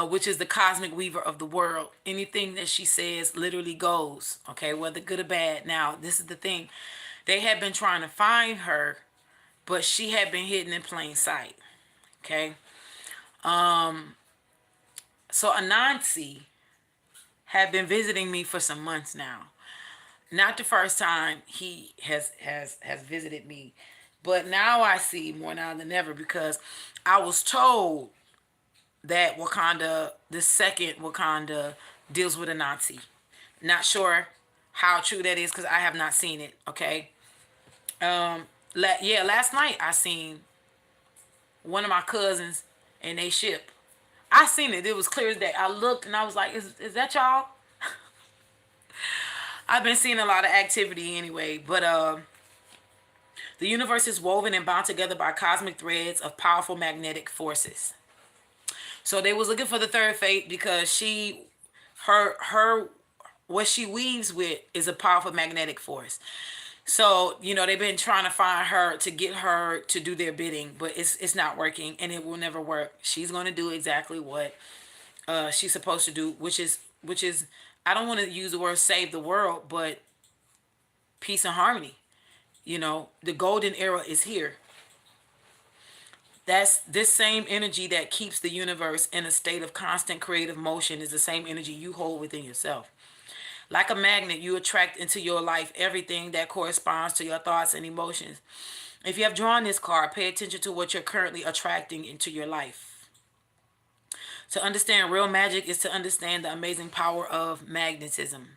which is the cosmic weaver of the world. Anything that she says literally goes, okay, whether good or bad. Now, this is the thing. They had been trying to find her, but she had been hidden in plain sight, okay? So Anansi had been visiting me for some months now. Not the first time he has visited me, but now I see more now than ever, because I was told that Wakanda, the second Wakanda, deals with a Nazi. Not sure how true that is because I have not seen it. Okay. Last night I seen one of my cousins and they ship. I seen it. It was clear as day. I looked and I was like, "Is that y'all?" I've been seeing a lot of activity anyway, but the universe is woven and bound together by cosmic threads of powerful magnetic forces. So they was looking for the third fate because her what she weaves with is a powerful magnetic force. So, they've been trying to find her to get her to do their bidding, but it's not working and it will never work. She's going to do exactly what she's supposed to do, which is I don't want to use the word save the world, but peace and harmony. The golden era is here. That's this same energy that keeps the universe in a state of constant creative motion is the same energy you hold within yourself. Like a magnet, you attract into your life everything that corresponds to your thoughts and emotions. If you have drawn this card, pay attention to what you're currently attracting into your life. To understand real magic is to understand the amazing power of magnetism.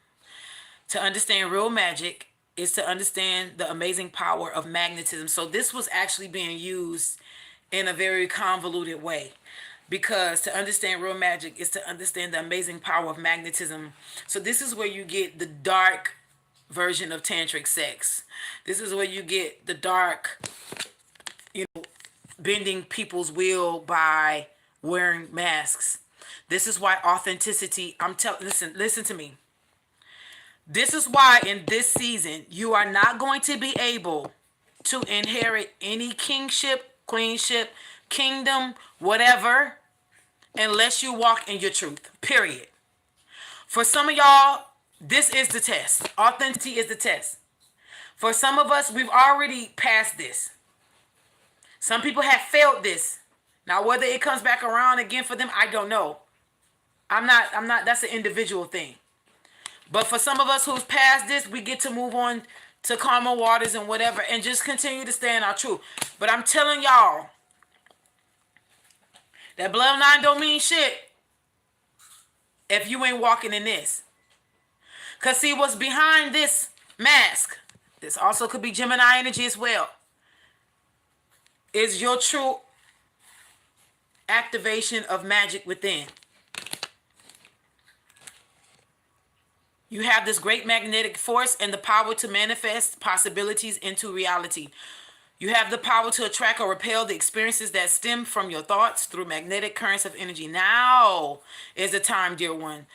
To understand real magic is to understand the amazing power of magnetism. So this was actually being used in a very convoluted way, because to understand real magic is to understand the amazing power of magnetism. So this is where you get the dark version of tantric sex. This is where you get the dark, bending people's will by wearing masks. This is why authenticity, listen to me. This is why in this season you are not going to be able to inherit any kingship, queenship, kingdom, whatever, unless you walk in your truth. Period. For some of y'all, this is the test. Authenticity is the test. For some of us, we've already passed this. Some people have failed this. Now, whether it comes back around again for them, I don't know. I'm not, that's an individual thing. But for some of us who's past this, we get to move on to calmer waters and whatever and just continue to stay in our truth. But I'm telling y'all, that bloodline don't mean shit if you ain't walking in this. Because see, what's behind this mask, this also could be Gemini energy as well, is your true activation of magic within. You have this great magnetic force and the power to manifest possibilities into reality. You have the power to attract or repel the experiences that stem from your thoughts through magnetic currents of energy. Now is the time, dear one,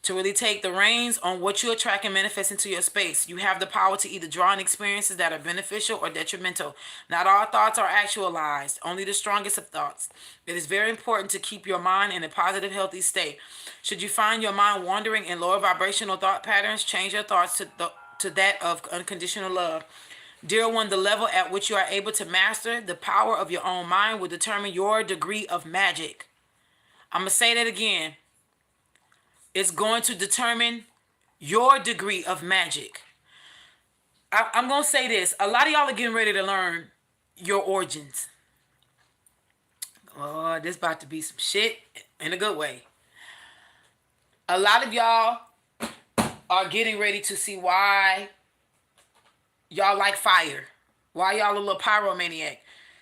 to really take the reins on what you attract and manifest into your space. You have the power to either draw in experiences that are beneficial or detrimental. Not all thoughts are actualized, only the strongest of thoughts. It is very important to keep your mind in a positive, healthy state. Should you find your mind wandering in lower vibrational thought patterns, change your thoughts to that of unconditional love. Dear one, the level at which you are able to master the power of your own mind will determine your degree of magic. I'm going to say that again. It's going to determine your degree of magic. I'm going to say this. A lot of y'all are getting ready to learn your origins. Oh, this about to be some shit in a good way. A lot of y'all are getting ready to see why y'all like fire. Why y'all a little pyromaniac.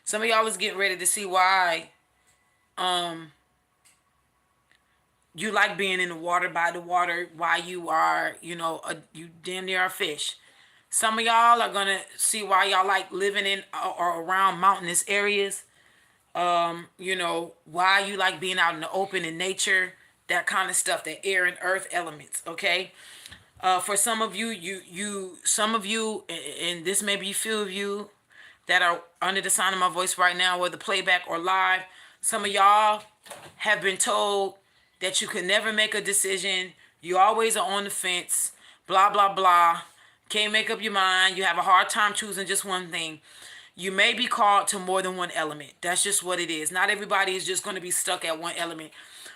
Some of y'all is getting ready to see why you like being in the water, by the water, why you are, you damn near a fish. Some of y'all are gonna see why y'all like living in or around mountainous areas. You know, why you like being out in the open in nature, that kind of stuff, the air and earth elements, okay? For some of you, some of you, and this may be a few of you that are under the sound of my voice right now, whether playback or live, some of y'all have been told that you can never make a decision. You always are on the fence, blah, blah, blah. Can't make up your mind. You have a hard time choosing just one thing. You may be called to more than one element. That's just what it is. Not everybody is just going to be stuck at one element.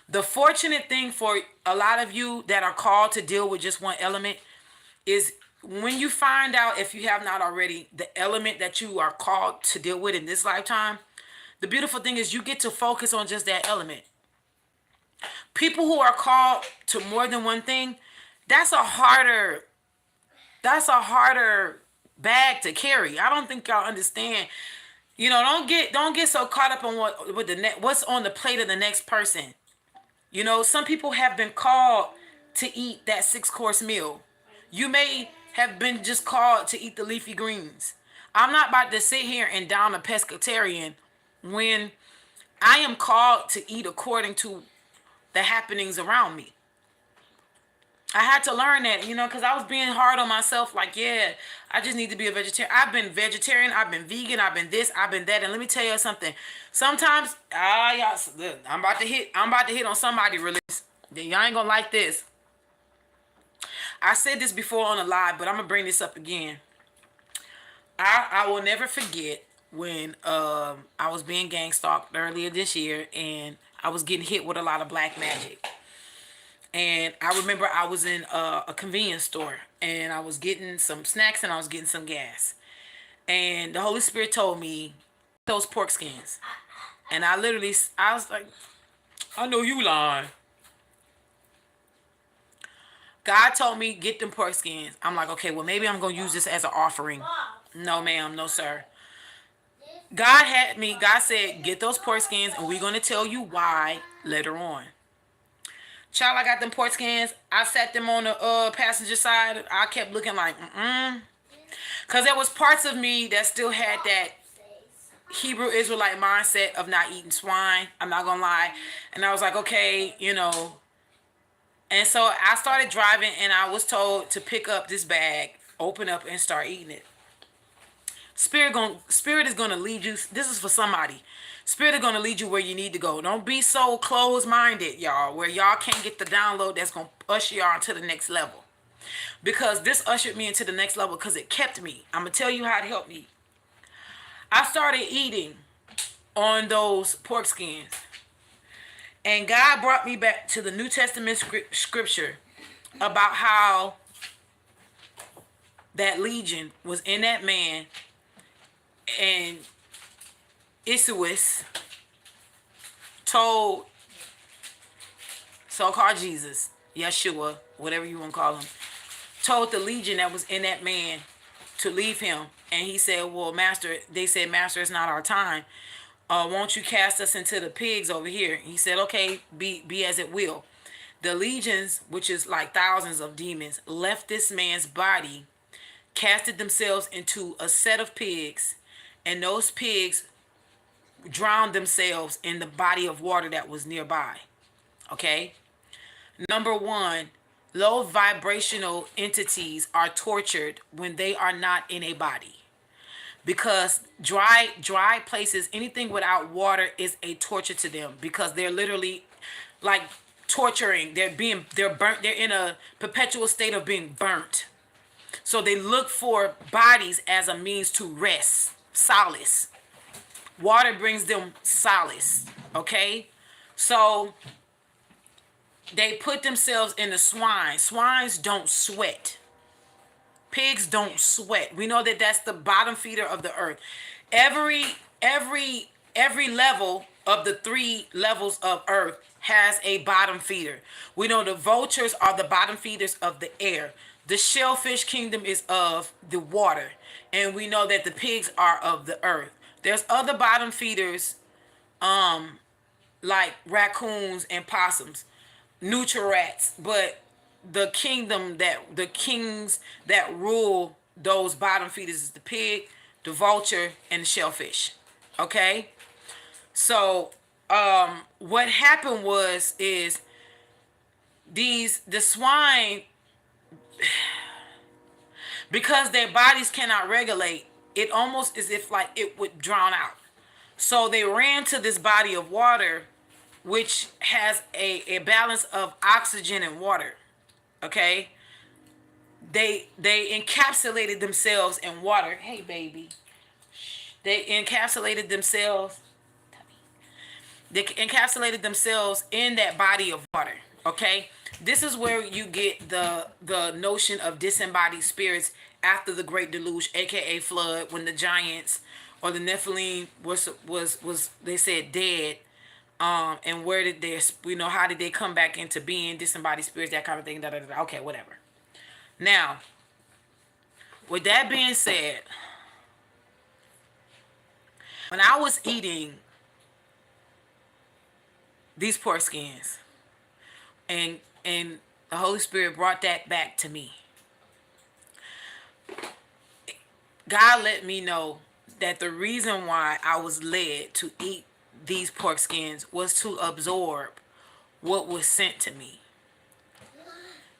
The fortunate thing for a lot of you that are called to deal with just one element is when you find out, if you have not already, the element that you are called to deal with in this lifetime, the beautiful thing is you get to focus on just that element. People who are called to more than one thing, that's a harder bag to carry. I don't think y'all understand. You know, don't get so caught up on what's on the plate of the next person. You know, some people have been called to eat that 6-course meal. You may have been just called to eat the leafy greens. I'm not about to sit here and down a pescatarian when I am called to eat according to the happenings around me. I had to learn that, you know, because I was being hard on myself. Like, yeah, I just need to be a vegetarian. I've been vegetarian. I've been vegan. I've been this. I've been that. And let me tell you something. Sometimes, y'all, I'm about to hit on somebody release. Y'all ain't gonna like this. I said this before on a live, but I'm gonna bring this up again. I will never forget when I was being gang stalked earlier this year, and I was getting hit with a lot of black magic. And I remember I was in a convenience store, and I was getting some snacks and I was getting some gas. And the Holy Spirit told me those pork skins. And I was like, I know you lying. God told me get them pork skins. I'm like, okay, well maybe I'm going to use this as an offering. No ma'am, no sir. God said get those pork skins and we're going to tell you why later on. Child, I got them pork skins. I sat them on the passenger side. I kept looking like, because there was parts of me that still had that Hebrew Israelite mindset of not eating swine. I'm not going to lie. And I was like, okay, you know. And so I started driving, and I was told to pick up this bag, open up, and start eating it. Spirit is going to lead you. This is for somebody. Spirit is going to lead you where you need to go. Don't be so closed-minded, y'all, where y'all can't get the download that's going to usher y'all to the next level. Because this ushered me into the next level because it kept me. I'm going to tell you how it helped me. I started eating on those pork skins. And God brought me back to the New Testament scripture about how that legion was in that man, and Isuus told so-called Jesus, Yeshua, whatever you want to call him, told the legion that was in that man to leave him. And he said, well, Master, Master, it's not our time. Won't you cast us into the pigs over here? He said, okay, be as it will. The legions, which is like thousands of demons, left this man's body, casted themselves into a set of pigs, and those pigs drowned themselves in the body of water that was nearby. Okay? Number one, low vibrational entities are tortured when they are not in a body. Because dry places, anything without water is a torture to them, because they're literally like torturing. They're burnt. They're in a perpetual state of being burnt. So they look for bodies as a means to rest, solace. Water brings them solace, okay? So they put themselves in the swine. Swines don't sweat. Pigs don't sweat. We know that that's the bottom feeder of the earth. Every level of the 3 levels of earth has a bottom feeder. We know the vultures are the bottom feeders of the air. The shellfish kingdom is of the water. And we know that the pigs are of the earth. There's other bottom feeders, like raccoons and possums, nutria-rats, but the kings that rule those bottom feeders is the pig, the vulture, and the shellfish. Okay? So what happened is the swine, because their bodies cannot regulate, it almost as if like it would drown out. So they ran to this body of water, which has a balance of oxygen and water. Okay? They encapsulated themselves in water. Hey baby. They encapsulated themselves. They encapsulated themselves in that body of water. Okay? This is where you get the notion of disembodied spirits after the great deluge, aka flood, when the giants or the Nephilim was they said dead. And where did they, how did they come back into being, disembodied spirits, that kind of thing, okay, whatever. Now, with that being said, when I was eating these pork skins, and the Holy Spirit brought that back to me, God let me know that the reason why I was led to eat these pork skins was to absorb what was sent to me.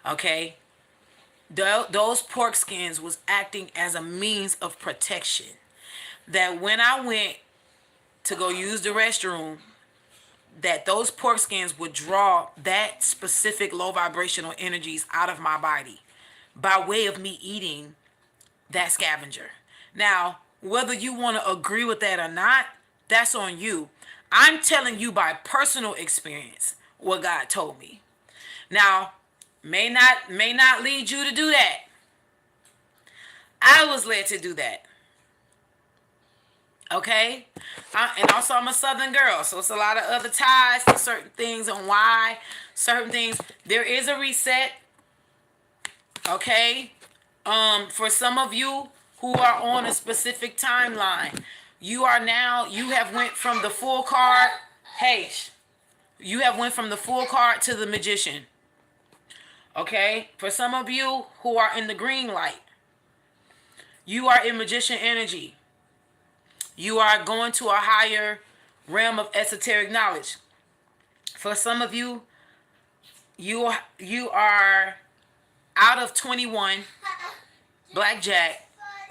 Okay? Those pork skins was acting as a means of protection. That when I went to go use the restroom, that those pork skins would draw that specific low vibrational energies out of my body by way of me eating that scavenger. Now, whether you want to agree with that or not, that's on you. I'm telling you by personal experience what God told me. Now, may not lead you to do that. I was led to do that. Okay? And also I'm a Southern girl, so it's a lot of other ties to certain things and why certain things. There is a reset. Okay? For some of you who are on a specific timeline, you have went from the full card. Hey, you have went from the full card to the magician. Okay? For some of you who are in the green light, you are in magician energy. You are going to a higher realm of esoteric knowledge. For some of you, you are out of 21 blackjack,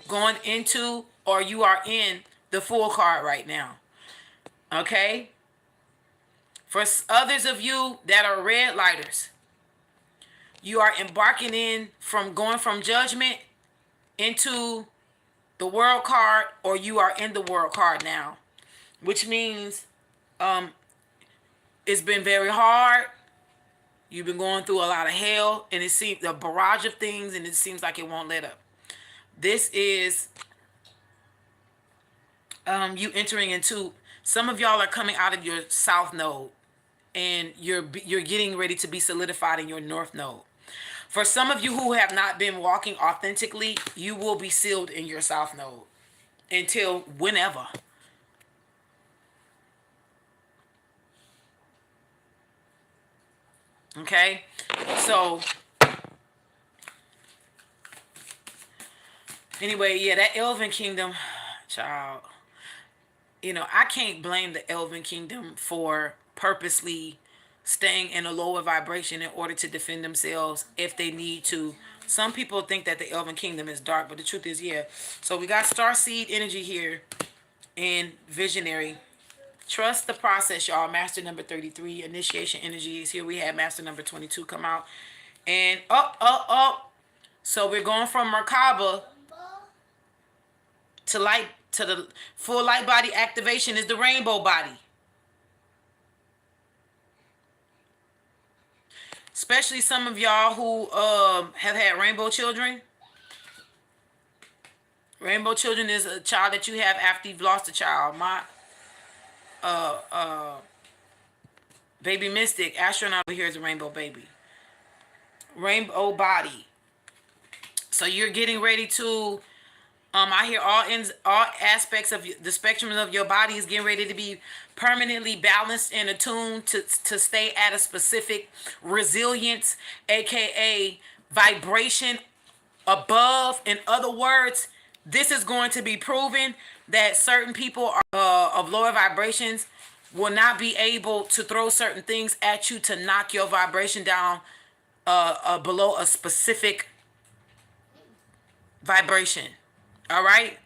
going into, or you are in the full card right now. Okay? For others of you that are red lighters, you are embarking going from judgment into the world card, or you are in the world card now, which means it's been very hard. You've been going through a lot of hell, and it seems a barrage of things, and it seems like it won't let up. This is you entering into, some of y'all are coming out of your south node, and you're getting ready to be solidified in your north node. For some of you who have not been walking authentically, you will be sealed in your south node until whenever. Okay? So, anyway, yeah, that Elven Kingdom, child, I can't blame the Elven Kingdom for purposely staying in a lower vibration in order to defend themselves if they need to. Some people think that the Elven Kingdom is dark, but the truth is, yeah. So we got Starseed energy here in Visionary. Trust the process, y'all. Master number 33. Initiation energy is here. We had Master number 22 come out. And up. So we're going from Merkaba to light, to the full light body activation is the rainbow body. Especially some of y'all who have had rainbow children. Rainbow children is a child that you have after you've lost a child. My baby Mystic, astronaut over here is a rainbow baby. Rainbow body. So you're getting ready to I hear all aspects of the spectrum of your body is getting ready to be permanently balanced and attuned to stay at a specific resilience, aka vibration above. In other words, this is going to be proven that certain people are, of lower vibrations will not be able to throw certain things at you to knock your vibration down below a specific vibration. All right?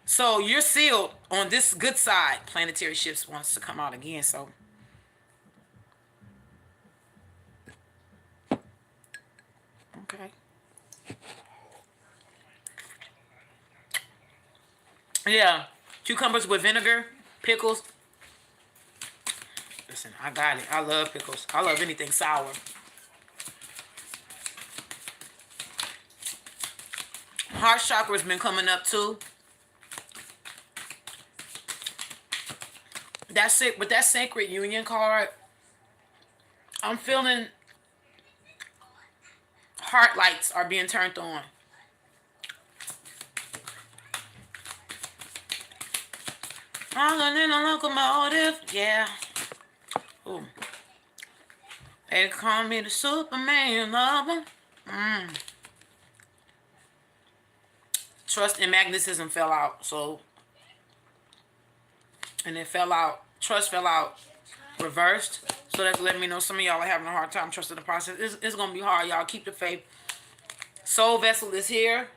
So you're sealed on this good side. Planetary shifts wants to come out again, so. Okay. Yeah. Cucumbers with vinegar, pickles. Listen, I got it. I love pickles. I love anything sour. Heart chakra's been coming up too. That's it. With that sacred union card, I'm feeling heart lights are being turned on. I'm in a locomotive, yeah. Ooh. They call me the Superman lover. Trust and magnetism fell out, so. And it fell out. Trust fell out. Reversed. So that's letting me know some of y'all are having a hard time trusting the process. It's going to be hard, y'all. Keep the faith. Soul vessel is here.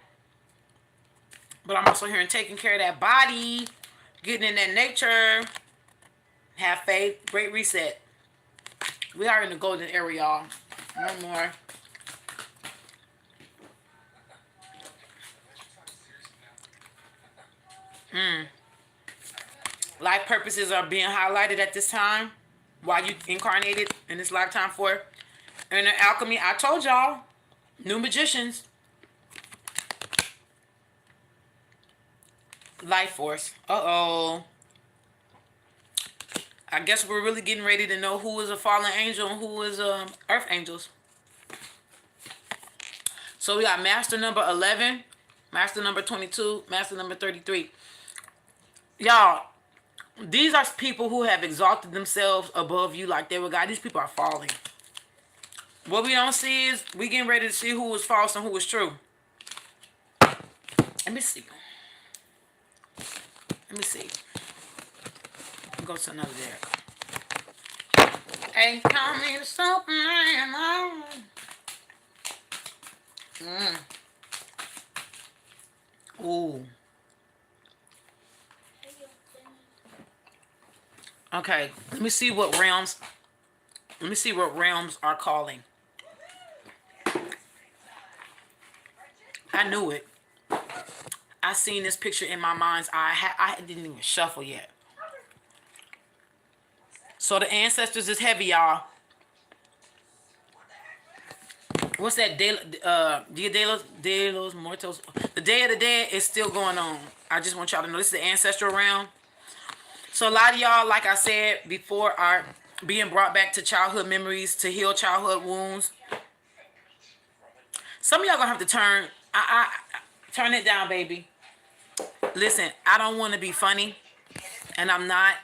But I'm also hearing taking care of that body. Getting in that nature. Have faith. Great reset. We are in the golden era, y'all. No more. Life purposes are being highlighted at this time. While you incarnated in this lifetime for. And the alchemy, I told y'all. New magicians. Life force. Uh-oh. I guess we're really getting ready to know who is a fallen angel and who is earth angels. So we got master number 11, master number 22, master number 33. Y'all, these are people who have exalted themselves above you like they were God. These people are falling. What we don't see is we getting ready to see who was false and who was true. Let me see. Let me see. Go to another there. Hey, call me the Superman. Ooh. Okay, let me see what realms. Let me see what realms are calling. I knew it. I seen this picture in my mind's eye. I didn't even shuffle yet. So the ancestors is heavy, y'all. What's that? Dia de los Muertos. The Day of the Dead is still going on. I just want y'all to know this is the ancestral realm. So a lot of y'all, like I said before, are being brought back to childhood memories to heal childhood wounds. Some of y'all gonna have to turn. Turn it down, baby. Listen, I don't want to be funny, and I'm not.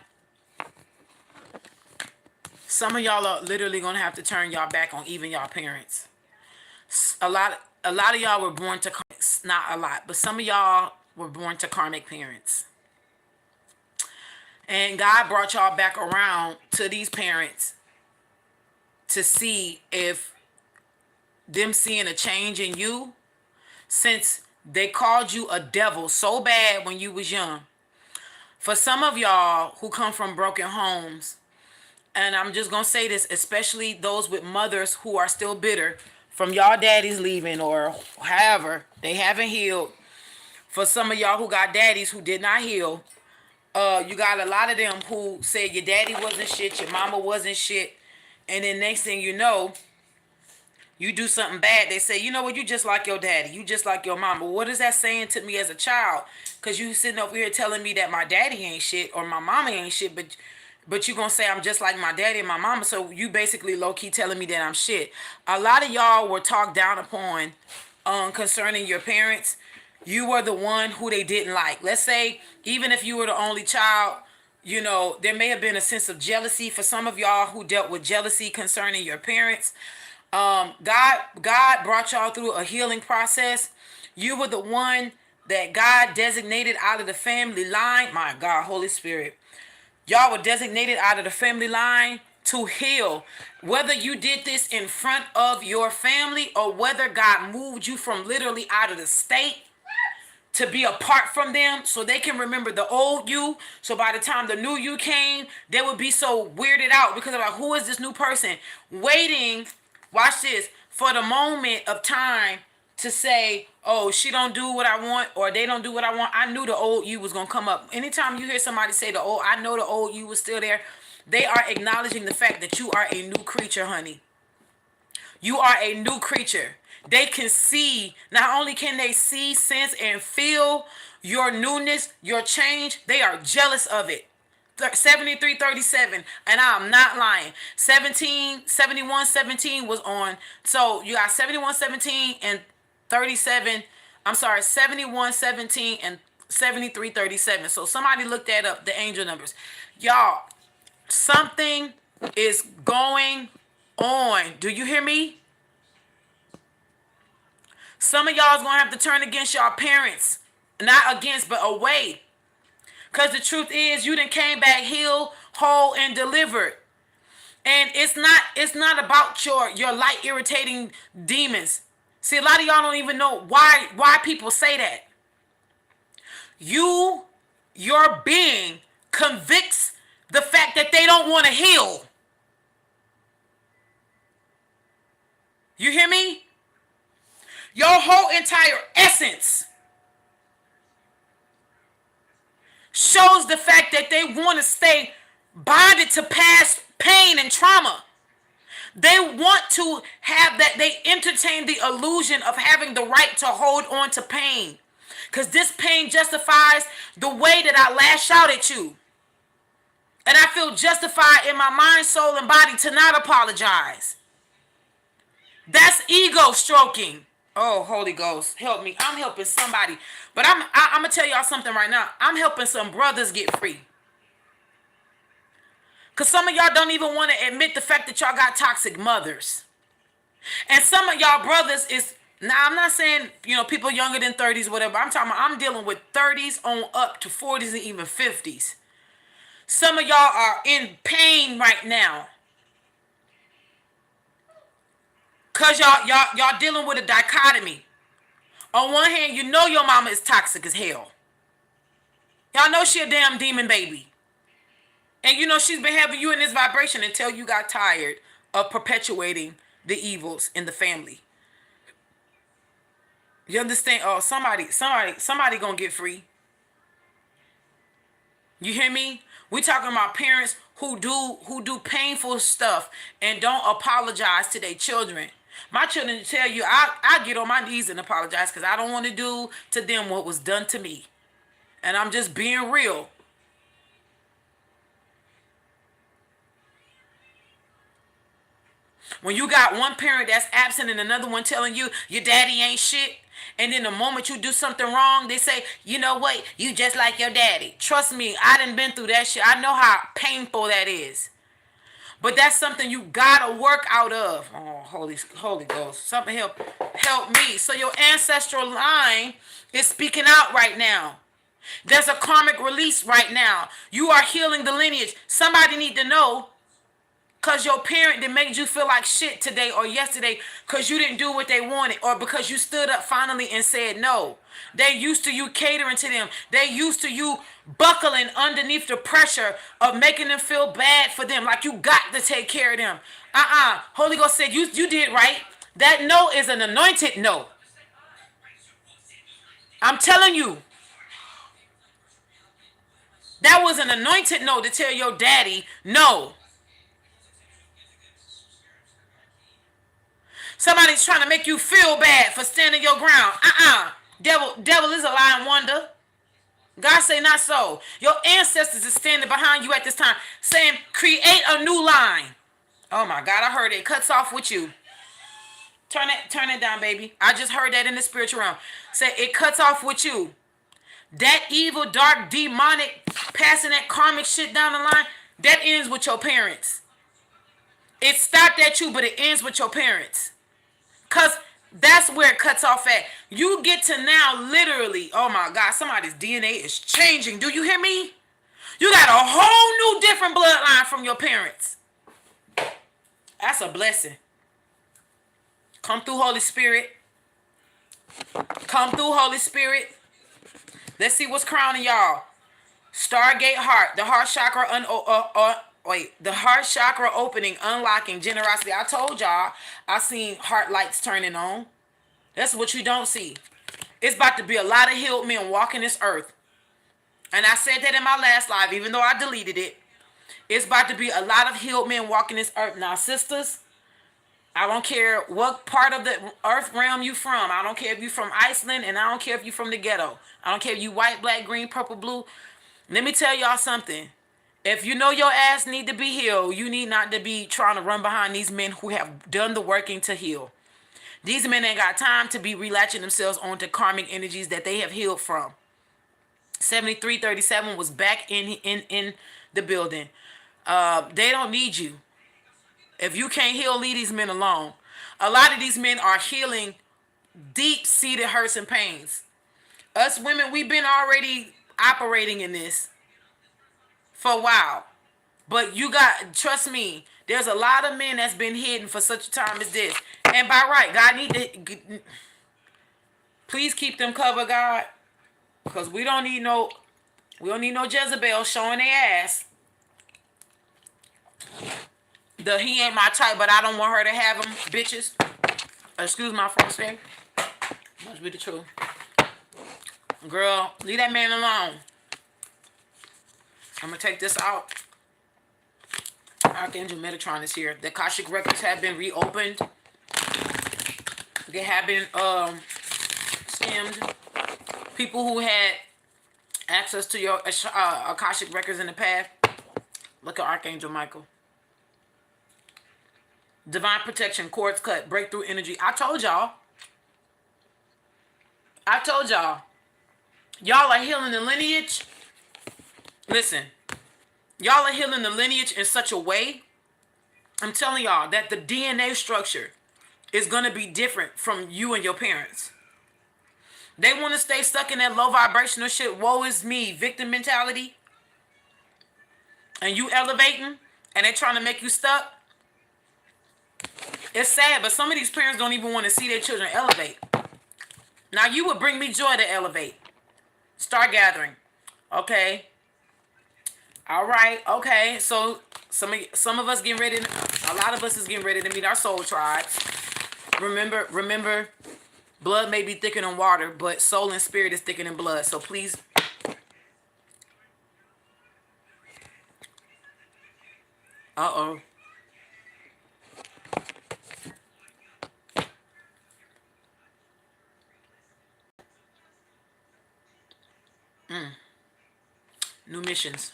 Some of y'all are literally gonna have to turn y'all back on even y'all parents. A lot of y'all were born to, not a lot, but some of y'all were born to karmic parents. And God brought y'all back around to these parents to see if them seeing a change in you, since they called you a devil so bad when you was young. For some of y'all who come from broken homes, and I'm just going to say this, especially those with mothers who are still bitter from y'all daddies leaving or however, they haven't healed. For some of y'all who got daddies who did not heal, you got a lot of them who said your daddy wasn't shit, your mama wasn't shit, and then next thing you know, you do something bad, they say, you know what, you just like your daddy, you just like your mama. What is that saying to me as a child? Because you sitting over here telling me that my daddy ain't shit or my mama ain't shit, but you gonna say I'm just like my daddy and my mama, so you basically low-key telling me that I'm shit. A lot of y'all were talked down upon concerning your parents. You were the one who they didn't like. Let's say, even if you were the only child, you know, there may have been a sense of jealousy for some of y'all who dealt with jealousy concerning your parents. God brought y'all through a healing process, You were the one that God designated out of the family line. My God, Holy Spirit. Y'all were designated out of the family line to heal. Whether you did this in front of your family or whether God moved you from literally out of the state to be apart from them so they can remember the old you. So by the time the new you came, they would be so weirded out because they're like, who is this new person? Waiting, watch this, for the moment of time to say, oh, she don't do what I want or they don't do what I want. I knew the old you was going to come up. Anytime you hear somebody say I know the old you was still there, they are acknowledging the fact that you are a new creature, honey. You are a new creature. They can see, not only can they see, sense, and feel your newness, your change, they are jealous of it. 7337, and I'm not lying. 7117 was on. So you got 7117 and 37. I'm sorry, 7117 and 7337. So somebody look that up, the angel numbers. Y'all, something is going on. Do you hear me? Some of y'all is going to have to turn against y'all parents. Not against, but away. Because the truth is, you done came back healed, whole, and delivered. And it's not about your light irritating demons. See, a lot of y'all don't even know why people say that. Your being convicts the fact that they don't want to heal. You hear me? Your whole entire essence shows the fact that they want to stay bonded to past pain and trauma. They want to have that, they entertain the illusion of having the right to hold on to pain. Because this pain justifies the way that I lash out at you. And I feel justified in my mind, soul, and body to not apologize. That's ego stroking. Oh, Holy Ghost, help me. I'm helping somebody. But I'm going to tell y'all something right now. I'm helping some brothers get free. Because some of y'all don't even want to admit the fact that y'all got toxic mothers. And some of y'all brothers is, now I'm not saying, people younger than 30s, whatever. I'm talking about, I'm dealing with 30s on up to 40s and even 50s. Some of y'all are in pain right now. Because y'all dealing with a dichotomy. On one hand, you know your mama is toxic as hell. Y'all know she a damn demon baby. And she's been having you in this vibration until you got tired of perpetuating the evils in the family. You understand? Oh, somebody gonna get free. You hear me? We talking about parents who do painful stuff and don't apologize to their children. My children tell you, I get on my knees and apologize because I don't want to do to them what was done to me. And I'm just being real. When you got one parent that's absent and another one telling you your daddy ain't shit, and then the moment you do something wrong, they say, you know what, you just like your daddy. Trust me, I done been through that shit. I know how painful that is. But that's something you gotta work out of. Oh, Holy Ghost, something help me. So your ancestral line is speaking out right now. There's a karmic release right now. You are healing the lineage. Somebody need to know. Because your parent that made you feel like shit today or yesterday because you didn't do what they wanted or because you stood up finally and said no. They used to you catering to them. They used to you buckling underneath the pressure of making them feel bad for them. Like you got to take care of them. Holy Ghost said you did right. That no is an anointed no. I'm telling you. That was an anointed no to tell your daddy no. Somebody's trying to make you feel bad for standing your ground. Devil is a lying wonder. God say not so. Your ancestors is standing behind you at this time saying, create a new line. Oh my God, I heard it. Cuts off with you. Turn it down, baby. I just heard that in the spiritual realm. Say it cuts off with you. That evil, dark, demonic, passing that karmic shit down the line, that ends with your parents. It stopped at you, but it ends with your parents. Because That's where it cuts off at. You get to now literally, oh my God, somebody's DNA is changing. Do you hear me? You got a whole new different bloodline from your parents. That's a blessing. Come through, Holy Spirit. Come through, Holy Spirit. Let's see what's crowning y'all. Stargate heart. The heart chakra the heart chakra opening, unlocking, generosity. I told y'all, I seen heart lights turning on. That's what you don't see. It's about to be a lot of healed men walking this earth. And I said that in my last live, even though I deleted it. It's about to be a lot of healed men walking this earth. Now, sisters, I don't care what part of the earth realm you from. I don't care if you from Iceland, and I don't care if you from the ghetto. I don't care if you white, black, green, purple, blue. Let me tell y'all something. If you know your ass need to be healed, you need not to be trying to run behind these men who have done the working to heal. These men ain't got time to be relatching themselves onto karmic energies that they have healed from. 7337 was back in the building. They don't need you. If you can't heal, leave these men alone. A lot of these men are healing deep-seated hurts and pains. Us women, we've been already operating in this for a while. But you got, trust me, there's a lot of men that's been hidden for such a time as this. And by right, God need to, please keep them covered, God. Because we don't need no Jezebel showing their ass. He ain't my type, but I don't want her to have him, bitches. Excuse my French there. Must be the truth. Girl, leave that man alone. I'm going to take this out. Archangel Metatron is here. The Akashic records have been reopened. They have been skimmed. People who had access to your Akashic records in the past. Look at Archangel Michael. Divine protection, cords cut, breakthrough energy. I told y'all. Y'all are healing the lineage. Listen. Y'all are healing the lineage in such a way. I'm telling y'all that the DNA structure is going to be different from you and your parents. They want to stay stuck in that low vibrational shit. Woe is me. Victim mentality. And you elevating. And they're trying to make you stuck. It's sad, but some of these parents don't even want to see their children elevate. Now, you would bring me joy to elevate. Start gathering. Okay. All right. Okay. So, some of us getting ready. A lot of us is getting ready to meet our soul tribes. Remember, blood may be thicker than water, but soul and spirit is thicker than blood. So, please. Uh-oh. New missions.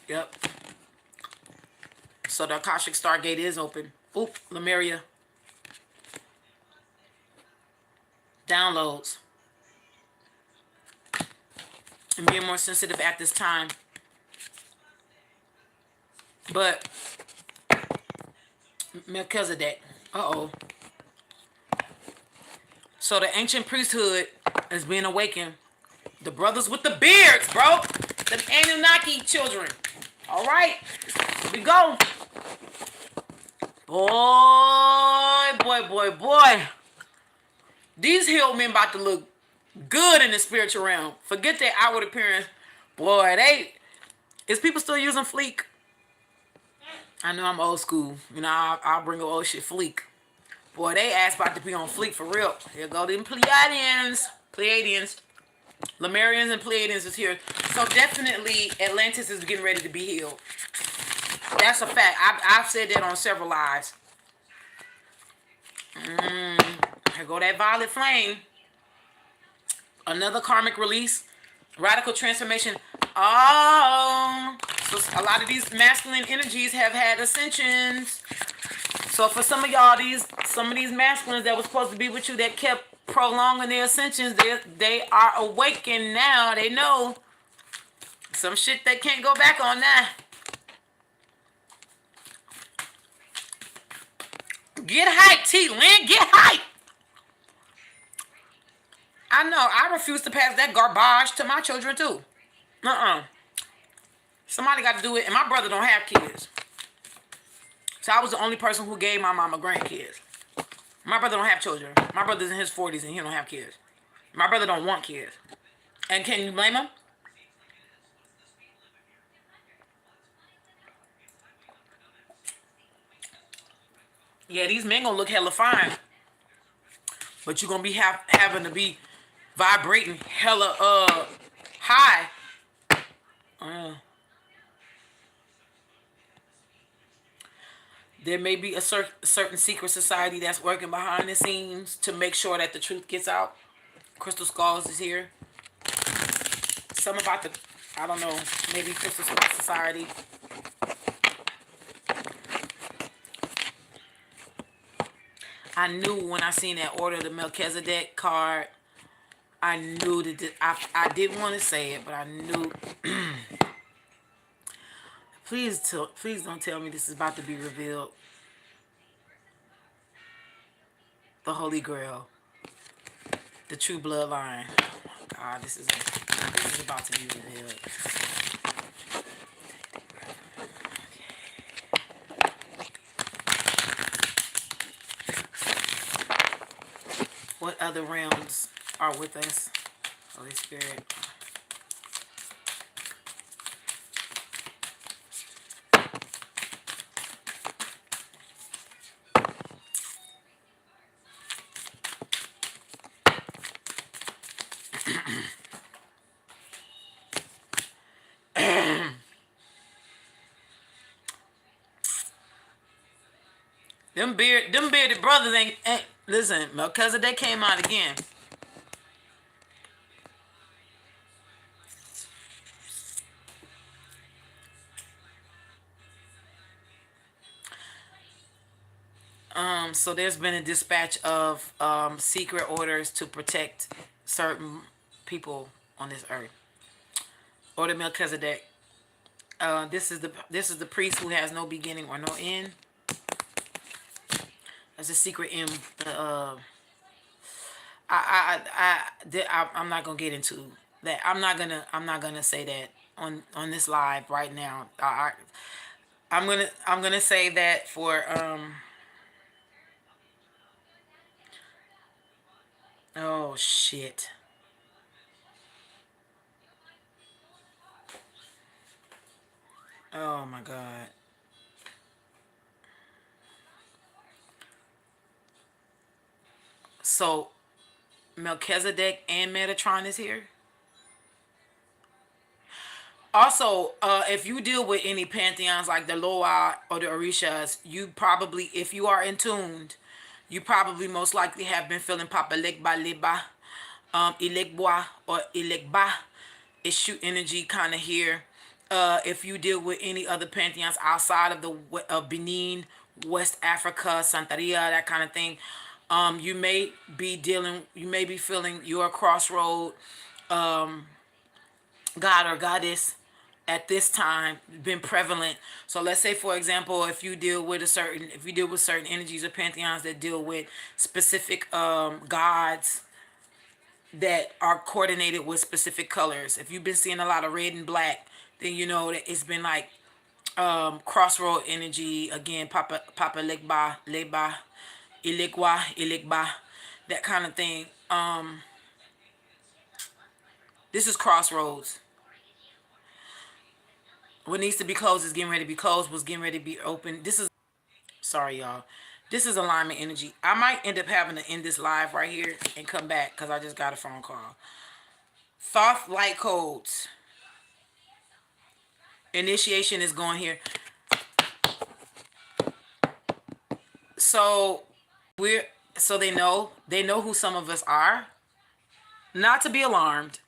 Yep. So the Akashic Stargate is open. Oop, Lemuria. Downloads. And being more sensitive at this time. But Melchizedek. Uh-oh. So the ancient priesthood is being awakened. The brothers with the beards, bro. The Anunnaki children. All right. Here we go. Boy. These healed men about to look good in the spiritual realm. Forget their outward appearance. Boy, is people still using Fleek? I know I'm old school. You know, I'll bring old shit Fleek. Boy, they ass about to be on Fleek for real. Here go them Pleiadians. Lemurians and Pleiadians is here. So definitely Atlantis is getting ready to be healed. That's a fact. I've said that on several lives. Here go that violet flame. Another karmic release. Radical transformation. Oh. So a lot of these masculine energies have had ascensions. So for some of y'all, some of these masculines that was supposed to be with you that kept prolonging their ascensions, they are awakened now. They know some shit they can't go back on now. Get hyped, T-Lynn. Get hyped. I know. I refuse to pass that garbage to my children too. Somebody got to do it. And my brother don't have kids. So I was the only person who gave my mama grandkids. My brother don't have children. My brother's in his 40s and he don't have kids. My brother don't want kids. And can you blame him? Yeah, these men gonna look hella fine. But you're gonna be having to be vibrating hella high. There may be a certain secret society that's working behind the scenes to make sure that the truth gets out. Crystal Skulls is here. Some about the, I don't know, maybe Crystal Skull Society. I knew when I seen that Order of the Melchizedek card, I knew that I didn't want to say it, but I knew. Please don't tell me this is about to be revealed. The Holy Grail, the true bloodline. Oh my God, this is about to be revealed. What other realms are with us? Holy Spirit. Them bearded brothers ain't listen, Melchizedek came out again. So there's been a dispatch of secret orders to protect certain people on this earth. Order Melchizedek. This is the priest who has no beginning or no end. That's a secret in the. I'm not gonna get into that. I'm not gonna say that on this live right now. I'm gonna say that for oh shit. Oh my God. So Melchizedek and Metatron is here. Also, if you deal with any pantheons like the Loa or the Orishas, you probably, if you are in tuned, you probably most likely have been feeling Papa Legba Leba, Ilegba or Ilegba. It's shoot energy kind of here. If you deal with any other pantheons outside of the Benin, West Africa, Santeria, that kind of thing, you may be feeling your crossroad god or goddess at this time been prevalent. So let's say, for example, if you deal with certain energies or pantheons that deal with specific gods that are coordinated with specific colors. If you've been seeing a lot of red and black, then you know that it's been like crossroad energy again. Papa Legba Leba, Ilegba, that kind of thing. This is crossroads. What needs to be closed is getting ready to be closed. What's getting ready to be open. This is, sorry y'all. This is alignment energy. I might end up having to end this live right here and come back because I just got a phone call. Thoth light codes. Initiation is going here. So they know who some of us are. Not to be alarmed.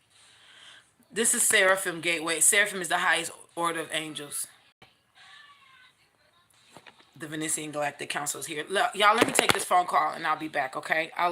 This is Seraphim Gateway. Seraphim is the highest order of angels. The Venetian Galactic Council is here. Look, y'all, let me take this phone call and I'll be back, okay?